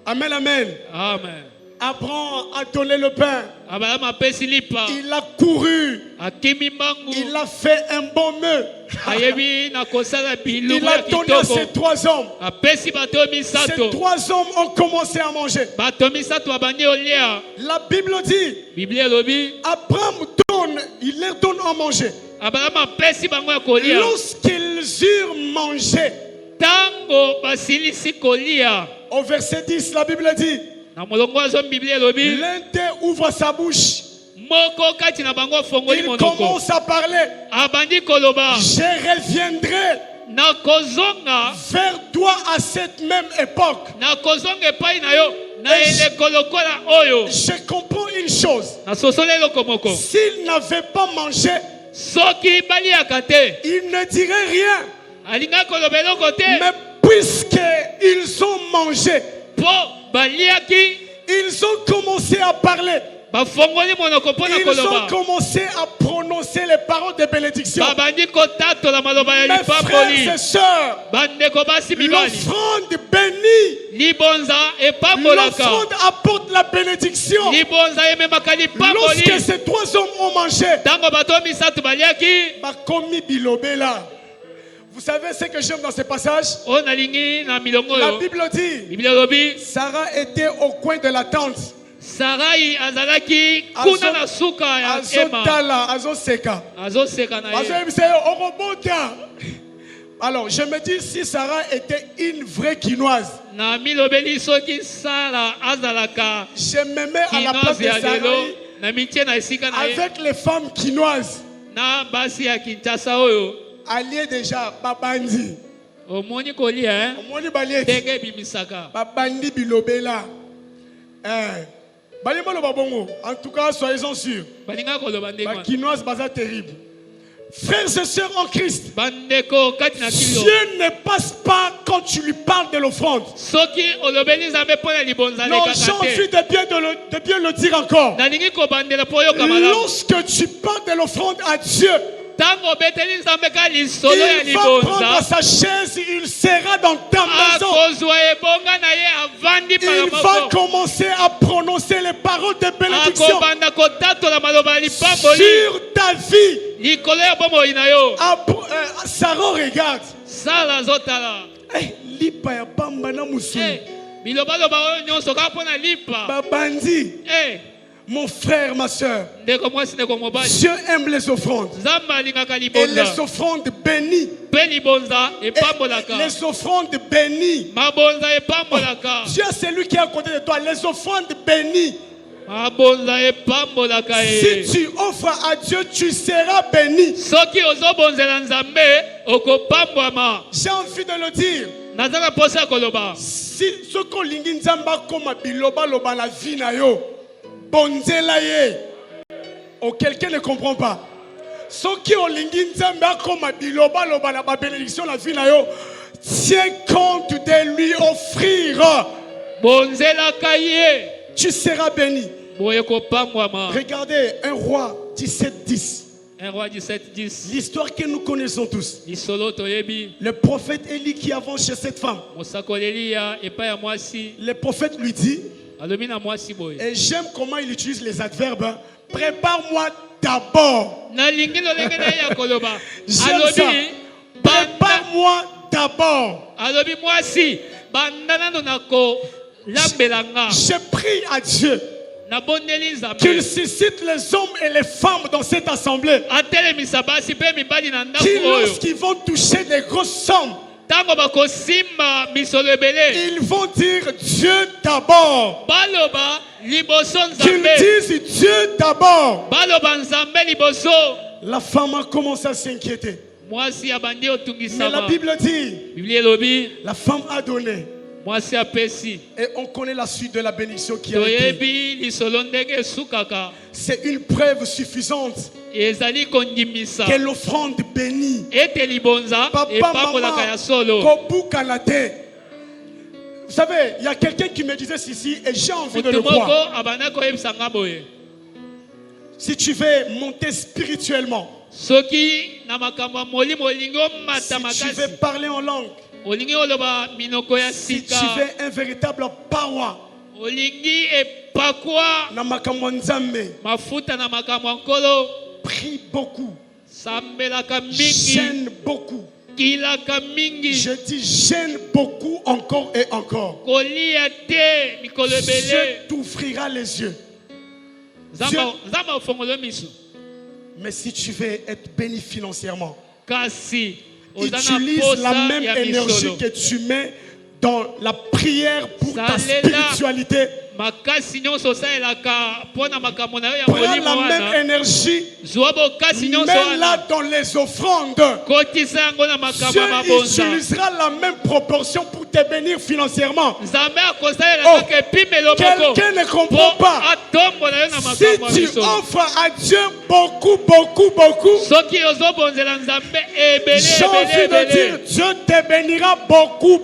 Amen, amen. Amen. Abraham a donné le pain. Abraham apesi lipa. Il a couru. Akimi mbangu. Il a fait un bon meuble. Ayebi nakosala Il biloko a ya donné à kitoko. ces 3 hommes. Apesi bato Ces misato. 3 hommes ont commencé à manger. Bato misato abandi olia. La Bible dit, Biblia elobi. Abraham donne leur donne à manger. abalama pesi bango ya kolia. Lorsqu'ils eurent mangé, Tango basilisi kolia. au verset 10, la Bible dit, Na molongo azo Biblia lobi. l'un d'eux ouvre sa bouche. Moko kati na bango fongoli Il monoko. commence à parler. Abandi koloba. Je reviendrai Na kozonga. vers toi à cette même époque. Na kozonga epai na yo. Na eleko lokola oyo. Je comprends une chose. Na sosole eloko moko. S'ils n'avaient pas mangé, Soki baliaka te. ils ne diraient rien. Alinga koloba eloko te. Mais puisqu'ils ont mangé, Po baliaki. ils ont commencé à parler. Bafongoli monoko pona Ils ont koloba. commencé à prononcer les paroles de bénédiction. Babandi kotato la maloba ya Mes frères lipamboli. et sœurs, Bandeko basi mibali. l'offrande bénit. Libonza epambolaka. L'offrande apporte la bénédiction. Libonza ememaka lipamboli. Lorsque ces trois hommes ont mangé, Tango bato misato baliaki. bakomi bilobela. Vous savez ce que j'aime dans ce passage? O nalingi na milongo La yo. Bible dit, Biblia lobi. Sarah était au coin de la tente. Sarai azalaki kuna na suka ya ema. Azotala, azoseka. Azoseka na ye. Azoyebisa yo, orobota. Alors, je me dis, si Sarah était une vraie quinoise, Na milobeli soki sala azalaka. je me mets à la place Kinoise de ya lelo. Sarah Na mitie na esika na ye. avec les femmes quinoises, Na basi ya Kinshasa oyo. alliées déjà, babandi. Omoni kolia hein. Omoni balieti, Tenge bimisaka. babandi bilobela. Balimolo babongo. En tout cas, soyez-en sûrs. Balinga koloba ndenge La wana. quinoise, baza terrible. Frères et sœurs en Christ, Bandeko kati na kilo. Dieu ne passe pas quand tu lui parles de l'offrande. Soki olobeli nzambe pona libonza Non, lekaka j'ai envie te. de bien le dire encore. Nalingi kobandela po yoka malamu. Lorsque tu parles de l'offrande à Dieu, Tango obeteli nzambe ka lisolo ya il va prendre libonza. sa chaise, il sera dans ta maison. Akozwa ebonga na ye avandi Il va palamoko. commencer à prononcer les paroles de bénédiction Akobanda kotatola maloba ya lipamboli. sur ta vie. Likolo ya bomoi na yo. Sarah regarde. Sala zotala. Lipa ya pamba na musuni. Bilobaloba oyo nyonso kaka mpona lipa. Babandi. Mon frère, ma soeur, Ndeko mwasi ndeko mobali. Dieu aime les offrandes. Nzambe alingaka Et libonza. les offrandes bénies. Mpe libonza Et epambolaka. les offrandes bénies. Mabonza epambolaka. Dieu, c'est lui qui est à côté de toi. Les offrandes bénies. Mabonza epambolaka Si tu offres à Dieu, tu seras béni. soki ozobonzela nzambe okopambwama. J'ai envie de le dire. Naza na posa ya koloba. Si ce qu'on lingi nzamba comme biloba loba la vie na yo, bonzela ye. Oh, quelqu'un ne comprend pas. Ce qui on lingi nzamba comme biloba loba la bénédiction la vie na yo, tiens compte de lui offrir. Bonzelaka ye. Tu seras béni. Boye kopambwama. Regardez, un roi 17-10. Un roi 17:10. L'histoire que nous connaissons tous. Lisolo toyebi. Le prophète Élie qui avance chez cette femme. Mosakoleli ya epai ya mwasi. Le prophète lui dit, Alobi na mwasi boye. et j'aime comment il utilise les adverbes, hein. Prépare-moi d'abord. Nalingi lolenge na ye ya koloba. J'aime ça. Alobi banda. Prépare-moi d'abord. Alobi mwasi. Banda nano nako lambelanga. Je prie à Dieu Nabondeli nzambe. qu'il suscite les hommes et les femmes dans cette assemblée. Atelemisa basi pe mibali na ndako Qui, oyo. lorsqu'ils vont toucher des grosses sommes, Tango bakosimba misolo ebele. ils vont dire Dieu d'abord. Baloba liboso Qu'ils nzambe. disent Dieu d'abord. Baloba nzambe liboso. La femme a commencé à s'inquiéter. Mwasi abandi Mais la otungisama. Bible dit, Biblia elobi la femme a donné. mwasi apesi. Et on connaît la suite de la bénédiction qui a été. Toyebi lisolo ndenge esukaka. C'est une preuve suffisante Ezali kondimisa. que l'offrande bénie. Ete libonza Papa, epambolaka maman, ya solo. Kobuka na te. Vous savez, il y a quelqu'un qui me disait ceci et j'ai envie de le Mutu moko croire. abanda koyebisa nga boye. Si tu veux monter spirituellement, Soki na makambo ya molimo olingi omata si tu makasi. veux parler en langue, Olingi oloba minoko ya si tu sika. veux un véritable power, Olingi epakwa na makambo nzambe, mafuta na makambo ya nkolo. prie beaucoup, Sambelaka mingi. gêne beaucoup. Kilaka mingi. Je dis gêne beaucoup encore et encore. Kolia te mikolo ebele. Dieu t'ouvrira les yeux. Zamba ofongolo miso. Mais si tu veux être béni financièrement, kasi oza na utilise posa la même ya énergie misolo. que tu mets dans la prière pour ta Salela. spiritualité. Makasi nyonso osalelaka mpo na makambo na yo ya Prends molimo la même wana énergie, zwa bokasi nyonso mets-la wana dans les offrandes. kotisa yango na makambo Dieu ya mabonza. utilisera la même proportion pour te bénir financièrement. Nzambe akosalela kaka epimelo moko Quelqu'un ne mpo comprend pas. atombola yo na Si makambo ya tu misolo. offres à Dieu beaucoup, soki ozobonzela Nzambe ebele j'ai envie ebele de dire, ebele Dieu te bénira beaucoup.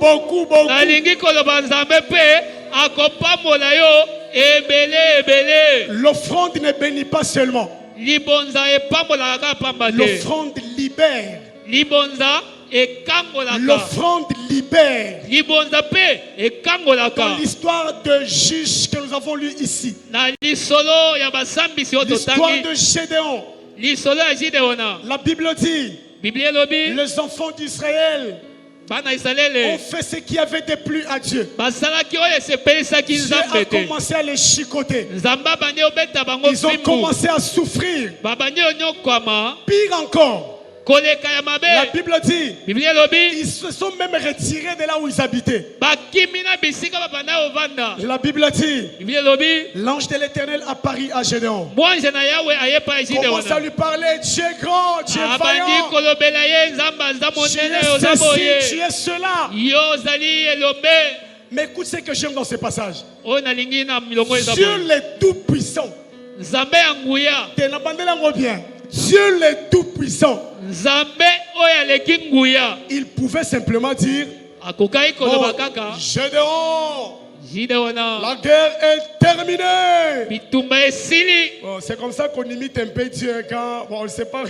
nalingi koloba Nzambe mpe akopambola yo ebele ebele. L'offrande ne bénit pas seulement. Libonza epambolaka kaka pamba te. L'offrande libère. Libonza ekangolaka. L'offrande libère. Libonza mpe ekangolaka. Dans l'histoire de Juge que nous avons lu ici, Na lisolo ya basambisi oyo l'histoire totangi de Gédéon, lisolo ya Gideona. la Bible dit, Biblia elobi les enfants d'Israël bana ont Israele fait ce qui avait déplu à Dieu. basalaki oyo esepelisaki Dieu a Nzambe te. commencé à les chicoter. Nzambe abandi obeta bango Ils ont fimbu. commencé à souffrir. Babandi onyokwama Pire encore, koleka ya la mabe. Bible dit, Biblia elobi ils se sont même retirés de là où ils habitaient. bakimi na bisika babanda ovanda. La Bible dit, Biblia elobi l'ange de l'Éternel apparut à Gédéon. mwanje na Yawe ayepa ya Commence à Gideona. lui parler, tu es grand, tu es Abandi vaillant, kolobela ye Nzambe aza tu monene es oza ceci, tu boye. es cela. Yo ozali elobe Mais écoute ce que j'aime dans ce passage. oyo nalingi na milongo eza Dieu boye. le Tout-Puissant, Nzambe ya nguya. bien. Dieu le Tout-Puissant, Nzambe oyo aleki nguya il pouvait simplement dire, akokaki koloba oh, kaka Gédéon, Gideona la guerre est terminée. bitumba esili. Bon, c'est comme ça qu'on imite un peu Dieu quand on ne sait pas.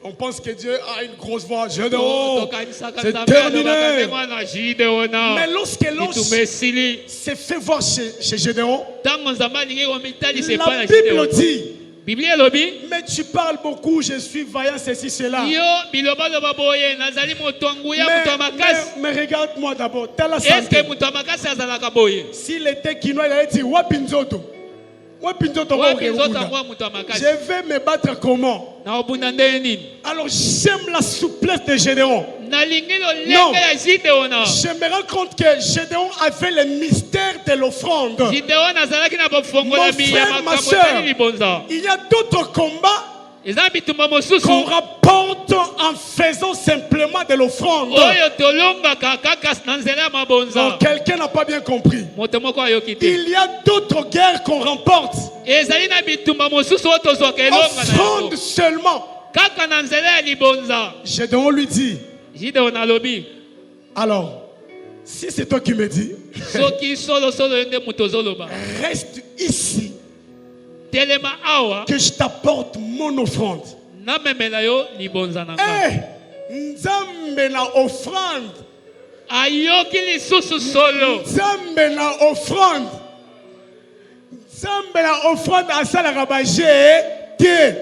On pense que Dieu a une grosse voix. Gédéon, Tokanisaka c'est Nzambe alobaka terminé. ndenge wana Gideona Mais lorsque l'ange bitumba esili. s'est fait voir chez Gédéon, Ntango Nzambe alingi komitalisa epai la na Bible Gideona. dit, Biblia elobi mais tu parles beaucoup, je suis vaillant, ceci, cela. yo bilobaloba boye nazali moto ya nguya moto ya makasi. Mais regarde-moi d'abord, t'as la Eske santé. moto ya makasi azalaka boye? S'il était quinois, il allait dire, Wapinzoto. Wapinzoto, Wapi nzoto yango ya moto ya je makasi? vais me battre comment? Na obunda ndenge nini? Alors j'aime la souplesse de Gédéon. Nalingi Non. lolenge ya Gideona. Je me rends compte que Gédéon avait le mystère de l'offrande. Gideona azalaki na bofongolami Mon ya frère, ma makambo sœur. etali libonza. Il y a d'autres combats Eza bitumba mosusu qu'on rapporte en faisant simplement de l'offrande. oyo tolongaka kaka na nzela ya mabonza. Donc quelqu'un n'a pas bien compris. Moto moko ayoki te. Il y a d'autres guerres qu'on remporte. Ezali na bitumba mosusu oyo tozwaka elonga na Offrande yango seulement. kaka na nzela ya libonza. Gédéon lui dit, Gideona alobi alors, si c'est toi qui me dis, soki solosolo yo nde moto ozoloba reste ici, telema awa que je t'apporte mon offrande. namemela yo libonza na nga. Eh, Nzambe na offrande. Ayoki lisusu solo. Nzambe na offrande. Nzambe na offrande asalaka baje te.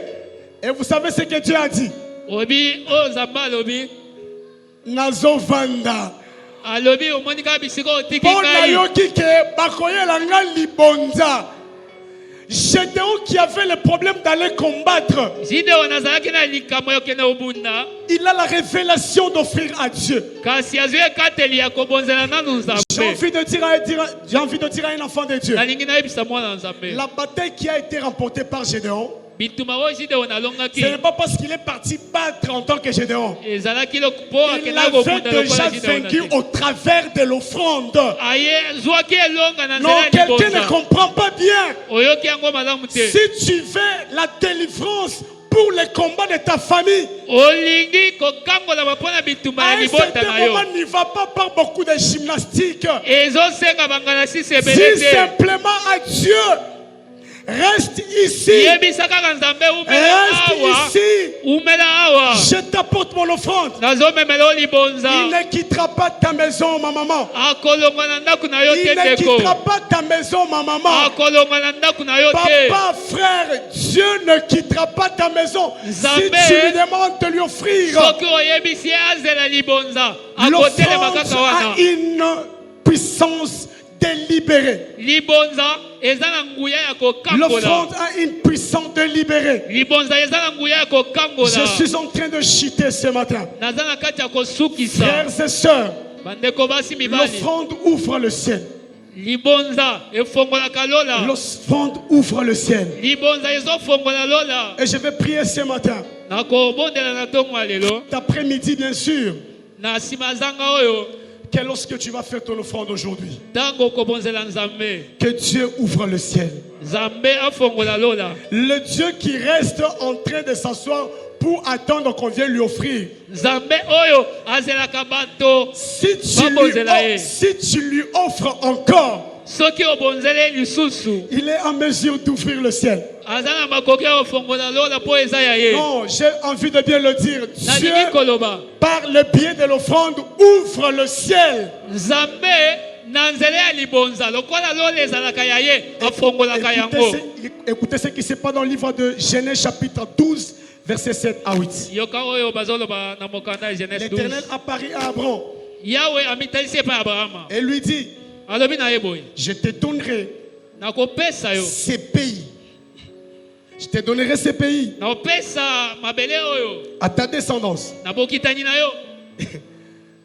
Et vous savez ce que Dieu a dit? Obi oyo Nzambe alobi Nazovanda. alobi omoni kaka bisika otiki Bon ngai. nayoki ke bakoyela nga libonza. Gédéon qui avait le problème d'aller combattre, Gideona azalaki na likambo yokende obunda il a la révélation d'offrir à Dieu. kasi azwi ekateli ya kobonzela nanu J'ai Nzambe. envie de dire à un enfant de Dieu, Nalingi nayebisa mwana Nzambe la bataille qui a été remportée par Gédéon, bituma oyo Gideona ce alongaki n'est pas parce qu'il est parti battre en tant que Gédéon. ezalaki mpo Il akendaki avait kobunda déjà lokola Gideona vaincu te. au travers de l'offrande. Aye zwaki elonga na Non, nzela ya quelqu'un ne libonza. comprend pas bien. Oyoki yango malamu te. Si tu veux la délivrance pour les combats de ta famille, Olingi kokangolama mpo na bitumba à ya un libota certain na yo. moment, n'y va pas par beaucoup de gymnastique. Ezosenga bangana sisi ebele Dis te. simplement à Dieu, reste ici, Yebisa kaka Nzambe umela reste awa. ici. Umela awa. Je t'apporte mon offrande. Nazomemela o Il libonza. ne quittera pas ta maison, ma maman. Akolonga na ndako na yo Il te ne ndeko. quittera pas ta maison, ma maman. Akolonga na ndako na yo te. Papa, frère, Dieu ne quittera pas ta maison. Si Nzambe. tu lui demandes de lui offrir, Soki oyebisi ye azela libonza. Akotelema l'offrande kaka a wana. une puissance délibérer. Libonza eza na nguya ya kokambola. L'offrande a une puissance de libérer. Libonza eza na nguya ya kokambola. Je suis en train de chuter ce matin. Naza na kati ya kosukisa. Frères et sœurs, Bandeko basi mibali. l'offrande ouvre le ciel. Libonza efongola lola. L'offrande ouvre le ciel. Libonza ezofongola lola. Et je vais prier ce matin. Nakobondela na tongo ya lelo. D'après-midi, bien sûr, Na nsima zanga oyo. que lorsque tu vas faire ton offrande aujourd'hui, Tango kobonzela nzambe. que Dieu ouvre le ciel. Nzambe afongola lola. Le Dieu qui reste en train de s'asseoir pour attendre qu'on vienne lui offrir. Nzambe oyo azelaka bato. Si tu lui offres encore, Soki obonzele lisusu. il est en mesure d'ouvrir le ciel. Azana makoki ofongola lola po eza ya ye. Non, j'ai envie de bien le dire. Dieu, Nalingi koloba. par le biais de l'offrande, ouvre le ciel. Nzambe na nzela ya libonza lokola lola ezalaka ya ye afongolaka yango. Écoutez ce qui se passe dans le livre de Genèse chapitre 12, versets 7 à 8. Yoka oyo bazoloba na mokanda ya Genèse 12. L'Éternel apparaît à Abraham Yahweh amitalisi epai ya Abrahama. et lui dit, Alobi na ye boye. je te donnerai Nakopesa yo. ces pays. Je te donnerai ces pays Nakopesa mabele oyo. à ta descendance. Na bokitani na yo.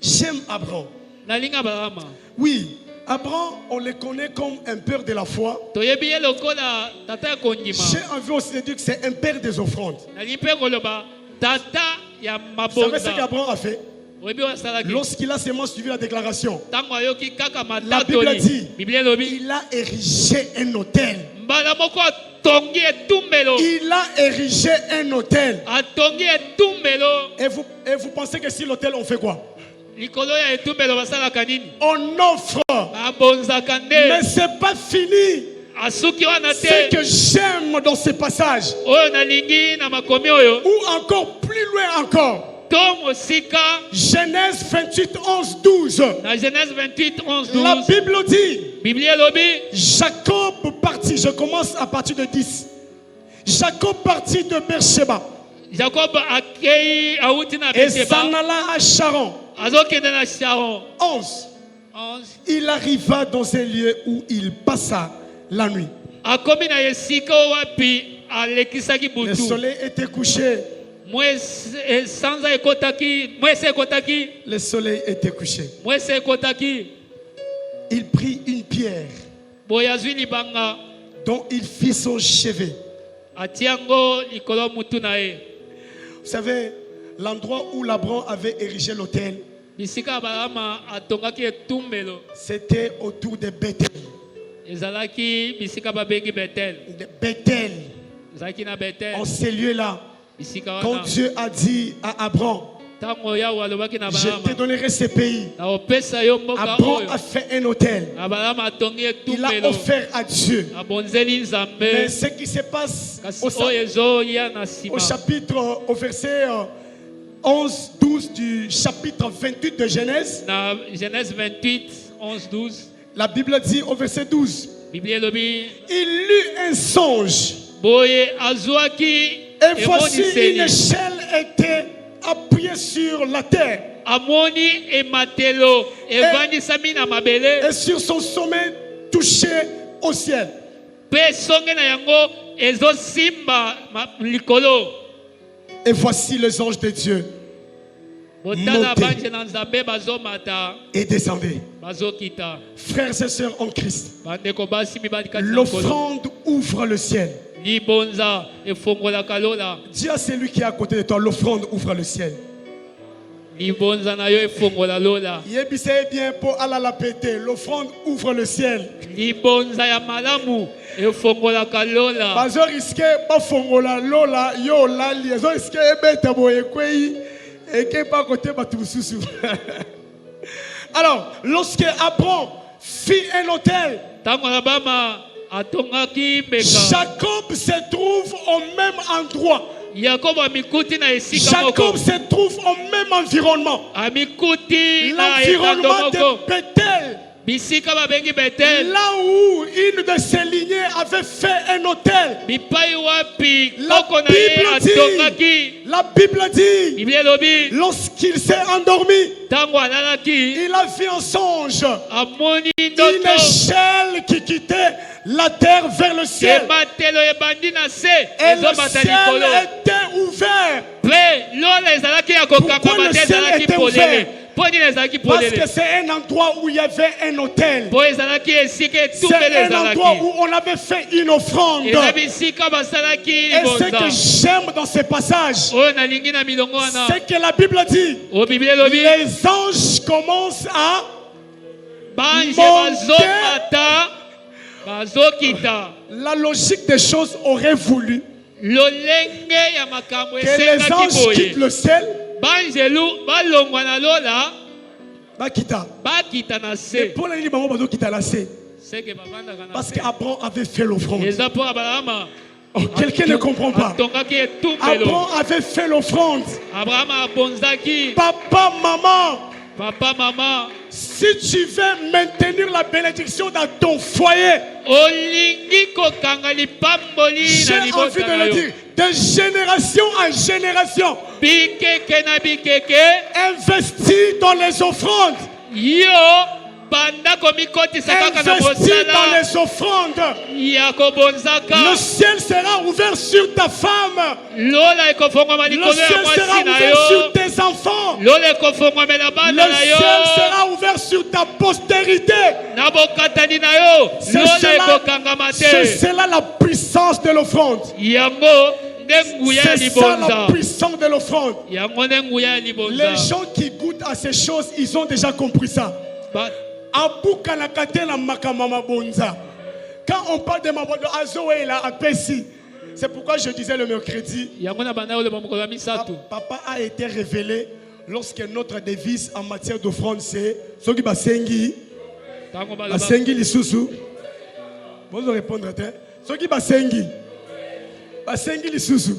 J'aime Abraham. Nalinga Abrahama. Oui, Abraham, on le connaît comme un père de la foi. Toyebi ye lokola tata ya kondima. J'ai envie aussi de dire que c'est un père des offrandes. Nalingi mpe koloba tata ya Vous savez ce mabonza. qu'Abraham a fait? Oyebi oyo asalaki. Lorsqu'il a seulement suivi la déclaration, Tango ayoki kaka la Bible matatoli. dit, Biblia elobi. il a érigé un hôtel. Mbala moko atongi etumbelo. Il a érigé un hôtel. Atongi etumbelo. Et vous pensez que si l'hôtel, on fait quoi? Likolo ya etumbelo basalaka nini? On offre. Babonzaka Mais nde. c'est pas fini. Asuki wana Ce te. que j'aime dans ce passage, Oyo nalingi na makomi oyo. ou encore plus loin encore, Tomo sika Genèse 28, 11, 12. na Genèse 28, 11, La 12. Bible dit, Biblia elobi. Jacob partit, je commence à partir de 10. Jacob partit de Beersheba Jacob akei auti na et s'en Beersheba. alla à Charan. Azokende na Sharon. 11. 11. Il arriva dans un lieu où il passa la nuit. Akomi na esika wapi alekisaki Le butu. soleil était couché. Sanza ekotaki. Mwese ekotaki. Le soleil était couché. Mwese ekotaki. Il prit une pierre Boye azwi libanga. dont il fit son chevet. Atiango likolo mutu na ye. Vous savez, l'endroit où l'Abraham avait érigé l'autel, Bisika Abrahama atongaki etumbelo. c'était autour de Bethel. Ezalaki bisika babengi Betel. De Bethel. Ezalaki na Betel. En ces lieux-là, Bisika quand wana. Dieu a dit à Abraham, Tango Yahweh alobaki na je te Abrahama. donnerai ces pays. Na opesa yo mboka Abraham oyo. a fait un hôtel. Abrahama atongi Il a etumbelo. offert à Dieu. Abonzeli Mais Nzambe. ce qui se passe Kasi au, oyo ezoya na au nsima. chapitre, au verset 11, 12 du chapitre 28 de Genèse, Na Genèse 28, 11, 12. la Bible dit au verset 12, Biblia elobi. il eut un songe. Boye azwaki Et voici une emoniseli. échelle était appuyée sur la terre. Amoni ematelo evandisami na mabele. Et sur son sommet touché au ciel. Pe songe na yango ezosimba likolo. Et voici les anges de Dieu Botana Monter. banje na Nzambe bazomata. et descendaient. Bazokita. Frères et sœurs en Christ, Bandeko basi mibali kati na likolo. l'offrande ouvre le ciel. Libonza efongolaka lola. Dis à celui qui est à côté de toi, l'offrande ouvre le ciel. Libonza na yo efongola lola. Yebisez bien pour Allah la péter, l'offrande ouvre le ciel. Libonza ya malamu efongolaka lola. Bazo risque pas fongola lola yo la liaison risque ebeta boye kwei et que pas côté batu susu. Alors, lorsque Abraham fit un hôtel, Tango na bama atongaki mbeka. Jacob se trouve au même endroit. Yakobo amikuti na esika moko. Jacob se trouve au même environnement. Amikuti na L'environnement etando moko. de Bethel. bisika babengi Bethel, là où une de ses lignées avait fait un hôtel. bipai wapi La koko na ye atongaki. La Bible dit, Biblia elobi lorsqu'il s'est endormi, tango alalaki il a vu un songe, amoni une ndoto échelle qui quittait la terre vers le ciel. ematelo ebandi na se Et le ezobata ciel likolo était ouvert. mpe lola ezalaki ya kokangama Pourquoi le te ciel ezalaki était polele ouvert? mpo nini ezalaki Parce polele que c'est un endroit où il y avait un hôtel. mpo ezalaki esika etumbele C'est un endroit ezalaki où on avait fait une offrande. eza bisika basalaki Et ce que libonza j'aime dans ces passages, oyo nalingi na milongo wana c'est que la Bible dit, oyo biblia elobi les anges commencent à bange monter. bazomata bazokita La logique des choses aurait voulu lolenge ya makambo que les esengaki anges quittent boye le ciel. banzelu balongwa na lola Bakita. bakita na Mais se pour les maman bazo quitter la C. seke bavandaka na Parce se qu'Abraham avait fait l'offrande. eza mpo abrahama Oh, quelqu'un ne comprend pas. atongaki etumbelo Abraham avait fait l'offrande. abrahama abonzaki Papa, maman, papa mama si tu veux maintenir la bénédiction dans ton foyer, olingi kokanga lipamboli j'ai na envie libota de na le yo dire, de génération en génération, bikeke na bikeke investis dans les offrandes. yo banda komikotisa kaka na Investis dans mosala les offrandes. ya kobonzaka Le ciel sera ouvert sur ta femme. lola ekofongwama Le likolo ciel ya sera mwasi na ouvert sur yo tes enfants. lola ekofongwamela Le bana na ciel yo sera ouvert sur ta postérité. na bokatani na yo C'est lola cela, ekokangama c'est te cela la puissance de l'offrande. yango nde nguya ya C'est ça la libonza puissance de l'offrande. yango nde nguya ya libonza Les gens qui goûtent à ces choses, ils ont déjà compris ça. Ba- Abuka na katela makamama bonza. Quand on parle de mabondo azoé là à Pessi, c'est pourquoi je disais le mercredi, yango na banda oleba mokolo ya misato papa a été révélé lorsque notre devise en matière d'offrande c'est soki basengi ntango baloba basengi lisusu. Vous répondre te. Soki basengi lisusu.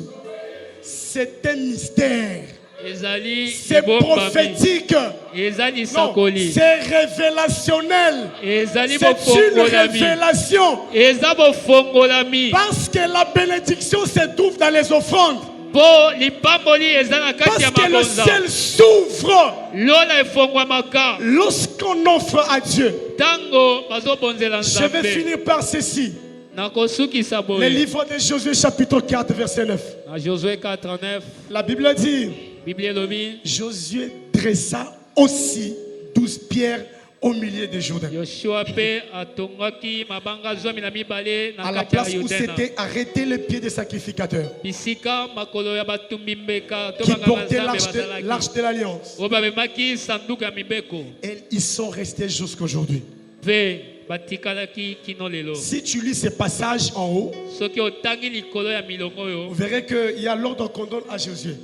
C'est un mystère. ezali C'est libombami prophétique. ezali Non, sakoli c'est révélationnel. ezali C'est une bofongolami révélation. eza bofongolami Parce que la bénédiction se trouve dans les offrandes. mpo lipamboli eza na kati Parce ya que le mabonza ciel s'ouvre lola efongwamaka lorsqu'on offre à Dieu. ntango bazobonzela Je vais nzambe finir par ceci. nakosukisa Le boye livre de Josué chapitre 4 verset 9. na Josué 4:9 La Bible dit, biblia elobi Josué dressa aussi 12 pierres au milieu des Jourdains. yoshua mpe atongaki mabanga 12 À na la kati ya place où yudena s'était arrêté le pied des sacrificateurs bisika makolo ya batumbi mbeka to qui banganga portaient nzambe l'arche bazalaki de l'Alliance. oyo bamemaki sanduku ya mibeko Et ils sont restés jusqu'aujourd'hui. mpe batikalaki kino lelo Si tu lis ces passages en haut, soki otangi likolo ya milongo oyo vous verrez qu'il y a l'ordre qu'on donne à Josué.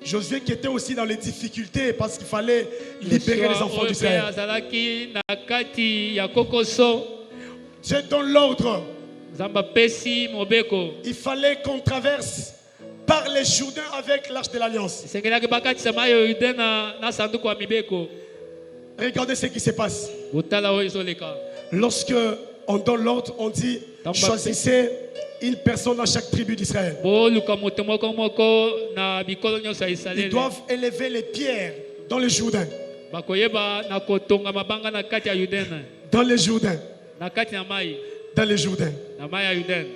Josué qui était aussi dans les difficultés parce qu'il fallait libérer les enfants oyo mpe d'Israël. azalaki na kati ya kokoso Dieu donne l'ordre. nzambe apesi mobeko Il fallait qu'on traverse par les Jourdains avec l'arche de l'Alliance. esengelaki bakatisa mai ya yude na sanduku ya mibeko Regardez ce qui se passe. botala oyo ezoleka Lorsque on donne l'ordre, on dit choisissez une personne dans chaque tribu d'Israël. boluka moto moko moko na bikolo nyonso ya Ils israele doivent élever les pierres dans les Jourdains. bakoyeba na kotonga mabanga na kati ya yudene Dans les Jourdains. na kati na mai Dans les Jourdains. na mai ya yudene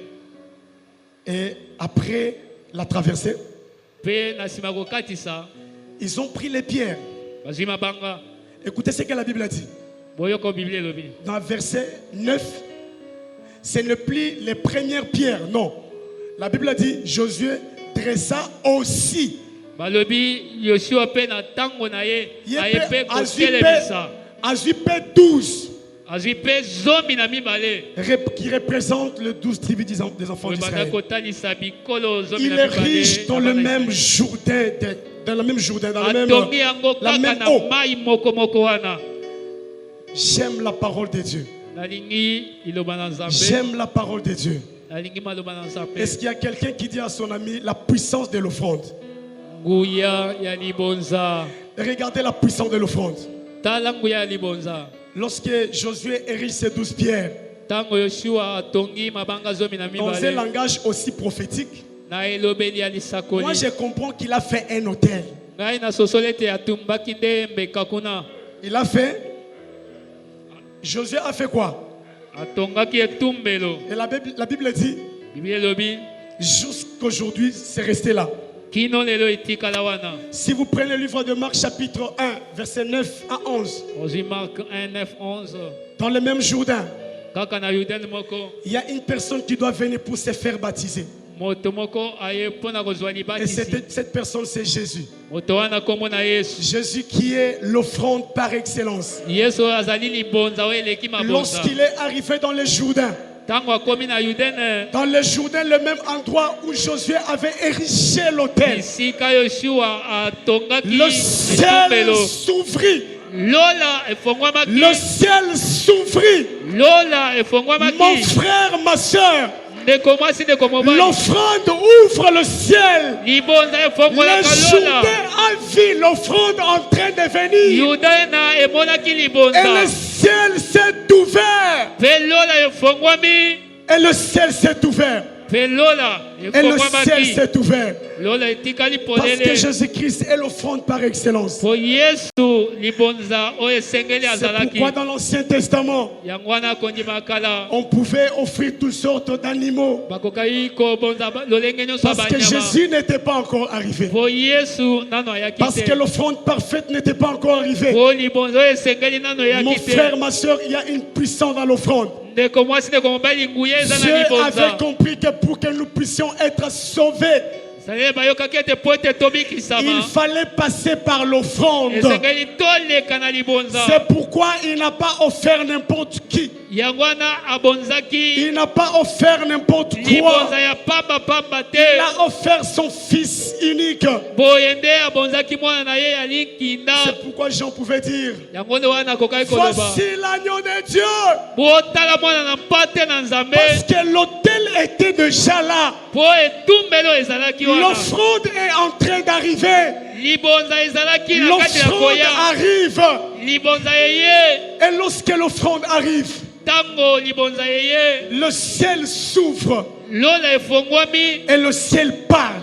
Et après la traversée, mpe na nsima kokatisa ils ont pris les pierres. bazwi mabanga Écoutez ce que la Bible a dit. boyoka biblia elobi Dans verset 9, ce n'est plus les premières pierres, non. La Bible a dit, Josué dressa aussi. balobi yoshua mpe na ntango na ye aye mpe Azuipe kotelemisa 12, azwi mpe 12 qui représente les 12 tribus des enfants oyo banda d'Israël. kotalisa bikolo Il est riche dans le même Jourdain, dans le même Jourdain, dans le même, atongi yango la kaka même na eau. mai mokomoko wana J'aime la parole de Dieu. nalingi iloba na nzambe J'aime la parole de Dieu. nalingi maloba na nzambe Est-ce qu'il y a quelqu'un qui dit à son ami la puissance de l'offrande? nguya ya libonza Regardez la puissance de l'offrande. tala nguya ya libonza Lorsque Josué érige ses 12 pierres, Tango Yoshua atongi mabanga zomi na dans un mibale langage aussi prophétique, na elobeli ya moi lisakoli. je comprends qu'il a fait un hôtel. Ngai na sosoli ete atumbaki nde mbeka kuna. Il a fait. Josué a fait quoi? Atongaki etumbelo. Et la Bible dit, Bibi elobi jusqu'aujourd'hui, c'est resté là. kino lelo etikala wana. Si vous prenez le livre de Marc chapitre 1, versets 9 à 11, Ozwi Marc 1, 9, 11. dans le même Jourdain, Kaka na Yudene moko. il y a une personne qui doit venir pour se faire baptiser. Moto moko aye mpona kozwa Et libatisi. cette personne, c'est Jésus. Moto wana kombo na Yesu. Jésus qui est l'offrande par excellence. Yesu azali libonza oyo eleki mabonza. Lorsqu'il est arrivé dans le Jourdain, Tango akomi na Yudene. dans le Jourdain, le même endroit où Josué avait érigé l'autel, Isika Yoshua atongaki le ciel etumbelo. s'ouvrit. Lola efongwamaki. Le ciel s'ouvrit. Lola Mon efongwamaki. frère, ma soeur, Ndeko mwasi ndeko mobali. l'offrande ouvre le ciel. Libonza Le efongwalaka Jourdain Lola. a vu l'offrande en train de venir. Yudena emonaki Et le libonza. ciel s'est ouvert. Pe Lola efongwami. Et le ciel s'est ouvert. Pe Lola Et le ciel efongwamaki. s'est ouvert. Lola etikali Parce que polele. Jésus-Christ est l'offrande par excellence. Po Yesu libonza oyo esengeli C'est azalaki. pourquoi dans l'Ancien Testament, Yango wana akondima kala. on pouvait offrir toutes sortes d'animaux. Bakokaki kobonza lolenge nyonso ya Parce que banyama. Jésus n'était pas encore arrivé. Po Yesu nano ayaki Parce te. que l'offrande parfaite n'était pas encore arrivée. Po libonza oyo esengeli nano Mon ayaki te. frère, ma soeur, il y a une puissance dans l'offrande. Ndeko mwasi ndeko mobali nguya eza Dieu na avait libonza. compris que pour que nous puissions être sauvés, Sale bayokaki ete po ete il tobikisama. fallait passer par l'offrande. Esengeli toleka na libonza. C'est pourquoi il n'a pas offert n'importe qui. Yango wana abonzaki Il n'a pas offert n'importe quoi. libonza ya pamba pamba Il te. a offert son Fils unique. Boye nde abonzaki mwana na ye ya likinda. C'est pourquoi Jean pouvait dire, Yango nde wana akokaki koloba. voici l'agneau de Dieu. Botala mwana na mpate na Nzambe. Parce que l'autel était déjà là. Po etumbelo ezalaki wana. L'offrande est en train d'arriver. Libonza ezalaki na kati ya L'offrande koya. arrive. Libonza yeye. Et lorsque l'offrande arrive, Tango libonza yeye. le ciel s'ouvre Lola efongwami. et le ciel parle.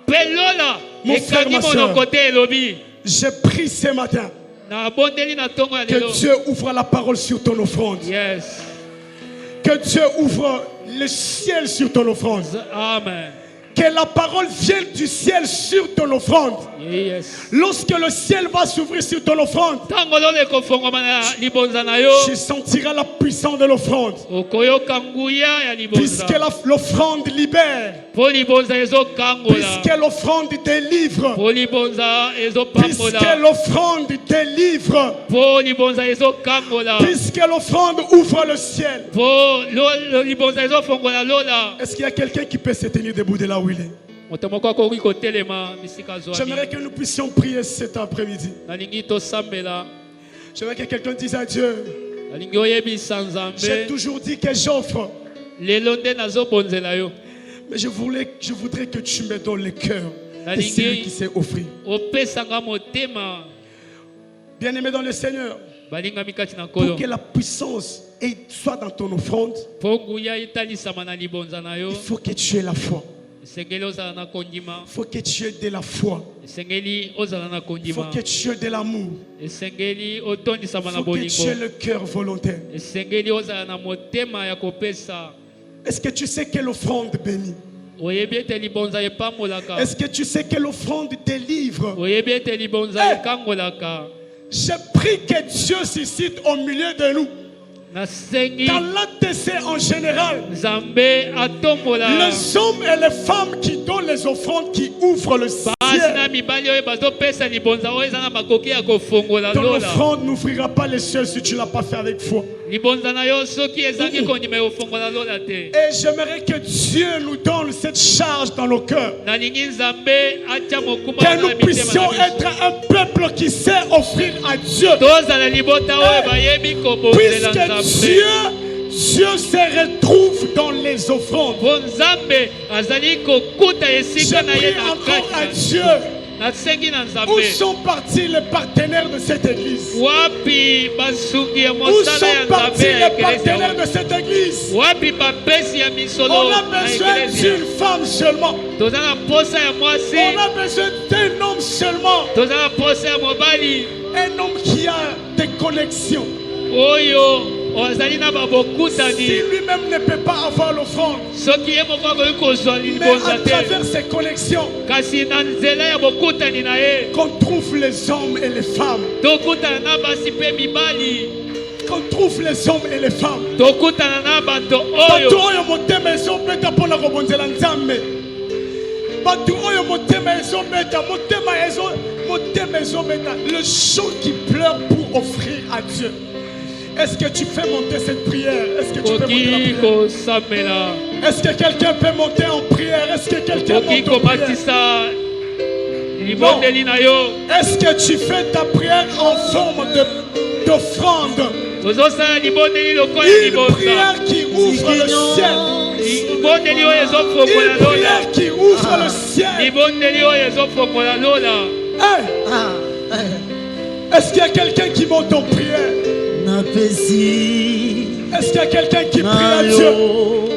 Pe Lola Mon frère, ekangi ma sœur. monoko te elobi. Je prie ce matin Na bondeli na tongo ya que lelo. Dieu ouvre la parole sur ton offrande. Yes. Que Dieu ouvre le ciel sur ton offrande. Amen. Que la parole vienne du ciel sur ton offrande. Yes. Lorsque le ciel va s'ouvrir sur ton offrande, Tango lola ekofongwama na libonza na yo. tu sentiras la puissance de l'offrande. Okoyoka nguya ya libonza. Puisque l'offrande libère. Po libonza ezokangola. Puisque l'offrande délivre. Po libonza Puisque ezopambola. l'offrande délivre. Po libonza ezokangola. Puisque l'offrande ouvre le ciel. Po libonza ezofongola lola. Est-ce qu'il y a quelqu'un qui peut se tenir debout de là où il est? Moto moko akoki kotelema bisika J'aimerais zwami. que nous puissions prier cet après-midi. Nalingi tosambela. J'aimerais que quelqu'un dise à Dieu, Nalingi oyebisa j'ai Nzambe. toujours dit que j'offre. Lelo nde nazobonzela yo. Mais je voudrais que tu me donnes le cœur de Nalingi- celui qui s'est offert. Opesanga motema. Bien-aimé dans le Seigneur, Balingami kati na nkolo. pour que la puissance soit dans ton offrande, Po nguya etalisama na libonza na yo. il faut que tu aies la foi. Esengeli ozala na kondima. Il faut que tu aies de la foi. Esengeli ozala na Il faut kondima. que tu aies de l'amour. Esengeli otondisama Il na faut que tu aies bolingo. le cœur volontaire. Esengeli ozala na motema ya kopesa. Est-ce que tu sais que l'offrande bénit? Oyebi ete libonza epambolaka. Est-ce que tu sais que l'offrande délivre? Oyebi ete libonza Eh! ekangolaka. Je prie que Dieu suscite au milieu de nous, Nasengi dans l'ATC en général, Nzambe atombola. les hommes et les femmes qui donnent les offrandes, qui ouvrent le Basi ciel. na mibali oyo bazopesa libonza oyo eza na makoki ya kofongola Ton lola. offrande n'ouvrira pas les cieux si tu ne l'as pas fait avec foi. Libonza na yo soki ezangi kondima kofongola lola te. Et j'aimerais que Dieu nous donne cette charge dans nos cœurs. Nalingi Nzambe atia mokuma Que na nous mitema puissions na biso. être un peuple qui sait offrir à Dieu. Tozala libota oyo bayebi kobonzela Puisque Nzambe. Dieu se retrouve dans les offrandes. Po Nzambe azali kokuta Je esika na ye prie na encore à kati. Dieu nasengi na Où Nzambe. sont partis les partenaires de cette église? Wapi basuki ya Où mosala sont ya partis Nzambe ya les partenaires eklezia? de cette église? Wapi bapesi ya misolo On a na besoin eklezia? d'une femme seulement. Toza na posa ya mwasi, On a besoin d'un homme seulement. toza na posa ya mobali Un homme qui a des connexions. oyo ozali na Si babokutani. lui-même ne peut pas avoir l'offrande, Soki ye moko akoki kozwa mais libonza à te, travers ces connexions, kasi na nzela ya bokutani na ye qu'on trouve les hommes et les femmes. tokutana na basi mpe mibali, Qu'on trouve les hommes et les femmes. tokutana na bato Bato oyo oyo motema ezobeta mpona kobonzela Nzambe. Bato oyo motema ezobeta, motema ezobeta. Le chant qui pleure pour offrir à Dieu. Est-ce que tu fais monter cette prière? Est-ce que tu peux monter la koki prière? kosamela, Est-ce que quelqu'un peut monter en prière? Est-ce que quelqu'un koki monte en prière? komatisa libondeli na yo. Est-ce que tu fais ta prière en forme d'offrande? Tozosala libondeli lokola ya Une libonza, prière qui ouvre le ciel. libondeli oyo ezofongola Une lola, prière qui ouvre le ciel. libondeli oyo ezofongola lola. Hey! Est-ce qu'il y a quelqu'un qui monte en prière? Napesi Est-ce qu'il y a quelqu'un qui prie à na Dieu? yo